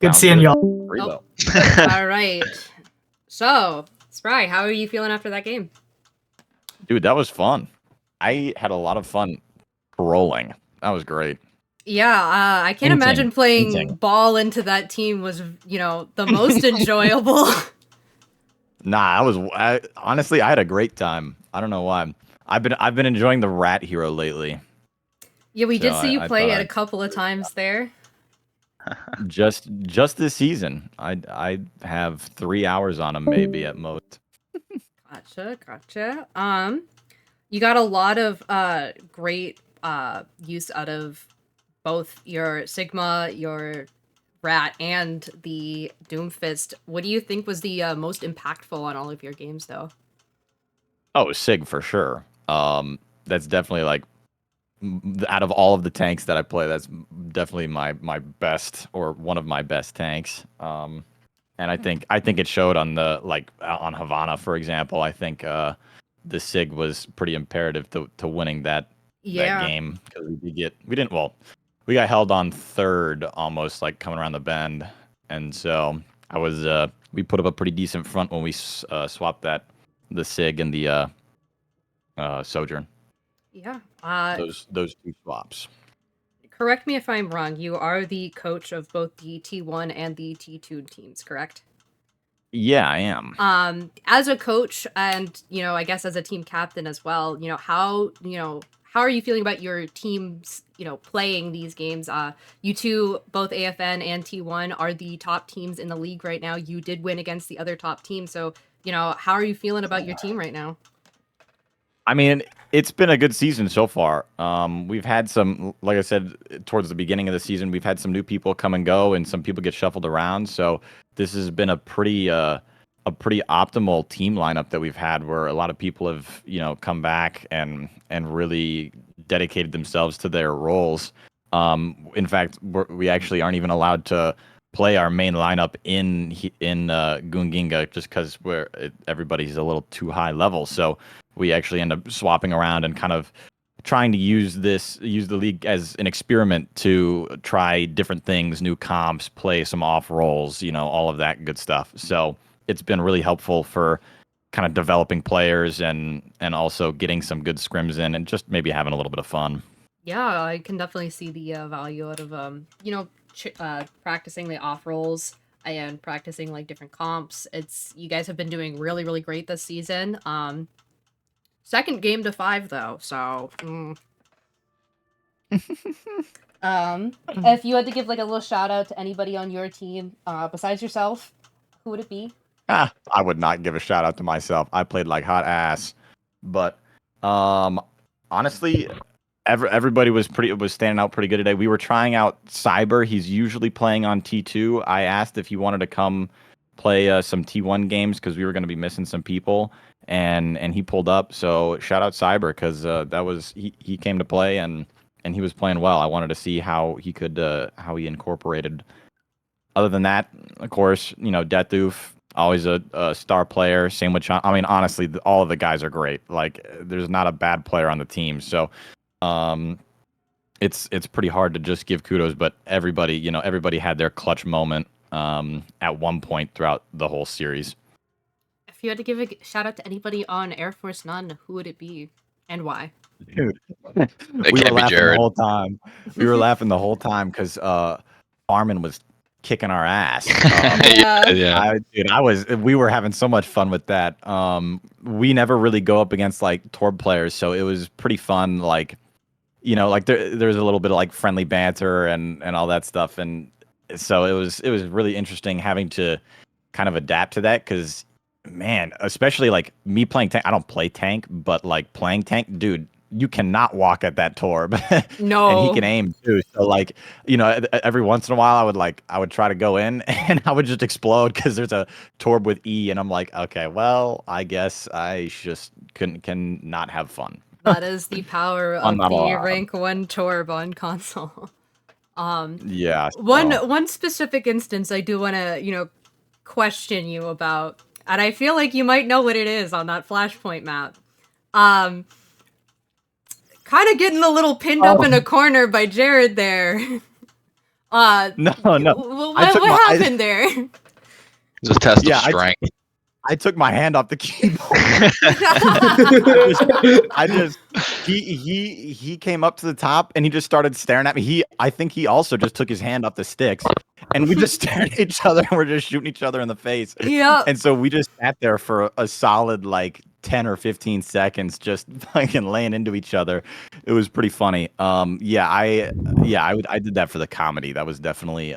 Good Sounds seeing good. y'all. Free Oh. though. All right. So, Spry, how are you feeling after that game? Dude, that was fun. I had a lot of fun rolling. That was great. Yeah, I can't Painting. imagine playing Painting. ball into that team was, the most enjoyable. Nah, honestly, I had a great time. I don't know why. I've been enjoying the rat hero lately. Yeah, we did So see you I play thought it a couple of times there. Just this season. I have 3 hours on him maybe at most. Gotcha. You got a lot of great use out of both your Sigma, your Rat, and the Doomfist. What do you think was the most impactful on all of your games, though? Oh, Sig for sure. That's definitely like out of all of the tanks that I play, that's definitely my best or one of my best tanks. And I think it showed on on Havana, for example. I think the Sig was pretty imperative to winning that game because we got held on third almost like coming around the bend, and so we put up a pretty decent front when we swapped the Sig and the Sojourn. Yeah. Those two swaps. Correct me if I'm wrong. You are the coach of both the T1 and the T2 teams, correct? Yeah, I am. As a coach and, I guess as a team captain as well, how are you feeling about your teams, playing these games? You two, both AFN and T1, are the top teams in the league right now. You did win against the other top team. So, how are you feeling about your team right now? I mean, it's been a good season so far. We've had some, like I said, towards the beginning of the season, we've had some new people come and go, and some people get shuffled around. So this has been a pretty optimal team lineup that we've had, where a lot of people have, come back and really dedicated themselves to their roles. In fact, we actually aren't even allowed to play our main lineup in Gunginga just because everybody's a little too high level. So we actually end up swapping around and kind of trying to use the league as an experiment to try different things, new comps, play some off roles, all of that good stuff. So it's been really helpful for kind of developing players and also getting some good scrims in and just maybe having a little bit of fun. Yeah, I can definitely see the value out of practicing the off rolls and practicing like different comps. You guys have been doing really, really great this season. Second game to 5 though, so if you had to give like a little shout out to anybody on your team besides yourself, who would it be? I would not give a shout out to myself. I played like hot ass, but honestly, everybody was standing out pretty good today. We were trying out Cyber. He's usually playing on T2. I asked if he wanted to come play some T1 games because we were going to be missing some people, and he pulled up. So shout out Cyber because he came to play and he was playing well. I wanted to see how he could how he incorporated. Other than that, of course, Deathdoof, always a star player. Same with I mean, honestly, all of the guys are great. Like, there's not a bad player on the team. So, it's pretty hard to just give kudos. But everybody had their clutch moment at one point throughout the whole series. If you had to give a shout out to anybody on Air Force None, who would it be and why? Dude, It we were can't be laughing the Jared. whole time. We were laughing the whole time because Armin was kicking our ass. Yeah. We were having so much fun with that. We never really go up against like Torb players, so it was pretty fun. Like, like there's a little bit of like friendly banter and all that stuff, and so it was really interesting having to kind of adapt to that because, man, especially like me playing tank. I don't play tank, but like playing tank, dude. You cannot walk at that Torb. No. And he can aim too. So like, every once in a while I would try to go in and I would just explode because there's a Torb with E and I'm like, okay, well, I guess I just can not have fun. That is the power I'm of not the allowed. rank 1 Torb on console. Yeah. One specific instance I do want to, question you about, and I feel like you might know what it is on that Flashpoint map. Kind of getting a little pinned up in a corner by Jared there. No. What happened there? Just test of strength. I took my hand off the keyboard. He came up to the top and he just started staring at me. I think he also just took his hand off the sticks and we just stared at each other and we're just shooting each other in the face. Yeah. And so we just sat there for a solid like 10 or 15 seconds just fucking laying into each other. It was pretty funny. I did that for the comedy. That was definitely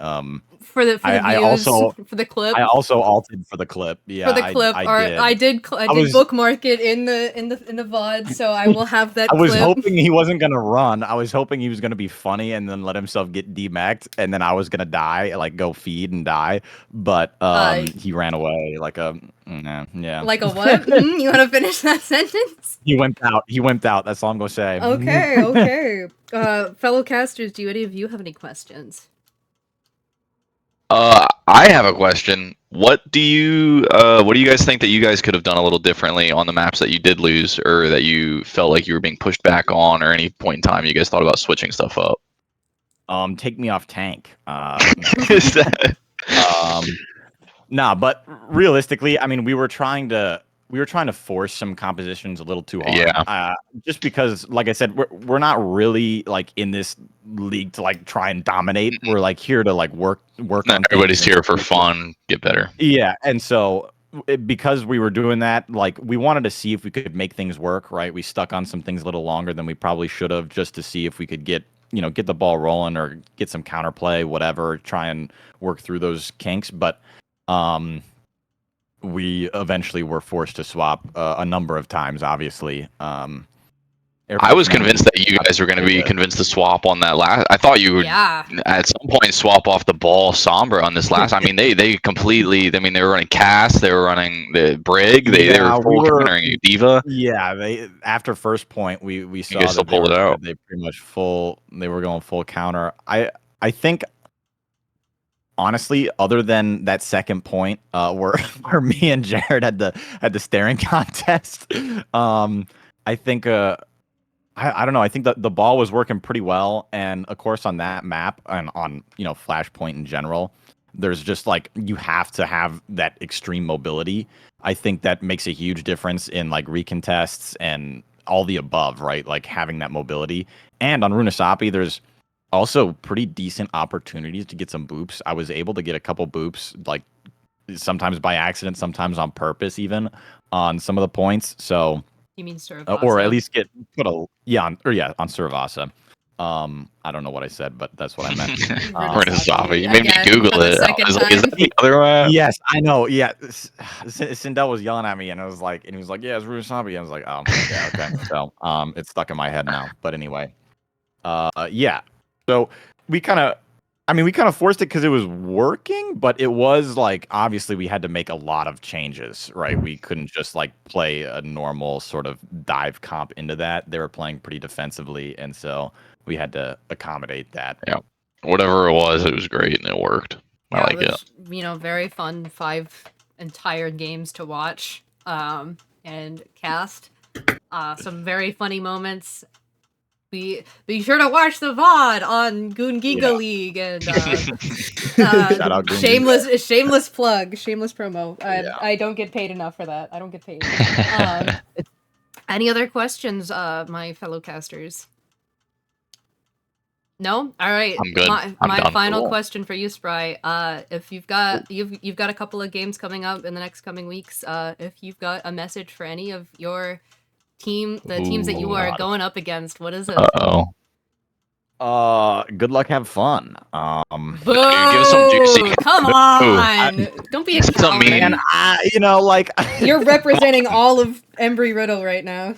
for the views, for the clip. I also altered for the clip. Yeah, for the clip, I did bookmark it in the VOD, so I will have that. I was clip. hoping he wasn't gonna run. I was hoping he was gonna be funny and then let himself get demacked, and then I was gonna die, like go feed and die. But he ran away like a yeah. Like a what? You want to finish that sentence? He wimped out. He wimped out. That's all I'm gonna say. Okay. Fellow casters, do any of you have any questions? I have a question. What do you guys think that you guys could have done a little differently on the maps that you did lose, or that you felt like you were being pushed back on, or any point in time you guys thought about switching stuff up? Take me off tank. Is that... Nah, but realistically, I mean, we were trying to force some compositions a little too hard. Yeah. Just because, like I said, we're not really like in this league to like try and dominate. We're like here to like work on. Everybody's here for fun, get better. Yeah, and so because we were doing that, like we wanted to see if we could make things work. Right, we stuck on some things a little longer than we probably should have, just to see if we could get the ball rolling or get some counterplay, whatever. Try and work through those kinks, but. We eventually were forced to swap a number of times, obviously. I was convinced that you guys were going to be convinced to swap on that last. I thought you would at some point swap off the ball Sombra on this last. I mean, they completely. I mean, they were running Cass, they were running the Brig, they were full countering Diva. Yeah, after first point, we saw that pulled it out. They pretty much they were going full counter. I think. Honestly, other than that second point, where me and Jared had the staring contest, I think I don't know. I think that the ball was working pretty well, and of course on that map and on Flashpoint in general, there's just like you have to have that extreme mobility. I think that makes a huge difference in like recontests and all the above, right? Like having that mobility, and on Runasapi, there's also pretty decent opportunities to get some boops. I was able to get a couple boops, like sometimes by accident, sometimes on purpose, even on some of the points. So you mean Survasa? Or at least on Survasa. I don't know what I said, but that's what I meant. Runasapi. You made me Google it. I was like, is that the other one? Yes, I know. Yeah, Sindel was yelling at me, and he was like, "Yeah, it's Runasapi." I was like, "Oh, yeah, okay." So, it's stuck in my head now. But anyway, yeah. So we kind of forced it because it was working, but it was like obviously we had to make a lot of changes, right? We couldn't just like play a normal sort of dive comp into that. They were playing pretty defensively, and so we had to accommodate that. Yeah, whatever it was great and it worked. I like it. Very fun 5 entire games to watch and cast. Some very funny moments. Be sure to watch the VOD on Goon Giga League and Shout out shameless plug, shameless promo. I don't get paid enough for that. I don't get paid. Any other questions, my fellow casters? No. All right. I'm good. I'm My done. final Cool. question for you, Spry. If you've got you've got a couple of games coming up in the next coming weeks. If you've got a message for any of your team, the teams that you Ooh. are going up against, what is it? Uh-oh. Good luck, have fun. Boo! Give us some juicy- Come Boo. on! Don't be a This is a coward. mean- And you know, like You're representing all of Embry Riddle right now.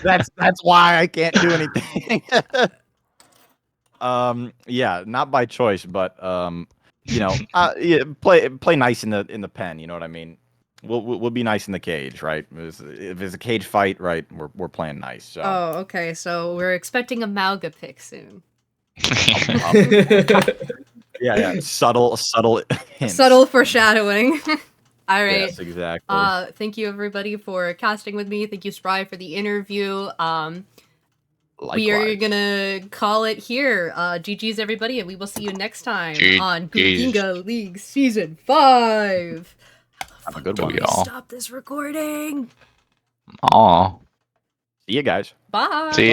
that's why I can't do anything. Yeah, not by choice, but you know, yeah, play nice in the pen. You know what I mean? We'll be nice in the cage, right? If it's a cage fight, right? We're playing nice. So Oh, okay. So we're expecting a Malga pick soon. yeah, subtle hints. Subtle foreshadowing. All right. Yes, exactly. Thank you everybody for casting with me. Thank you, Spry, for the interview. We are Likewise. gonna call it here. GG's everybody, and we will see you next time GGs. on Googinga League Season 5. Have a good Do one. we all? Stop this recording. Aw. See you guys. Bye. See ya.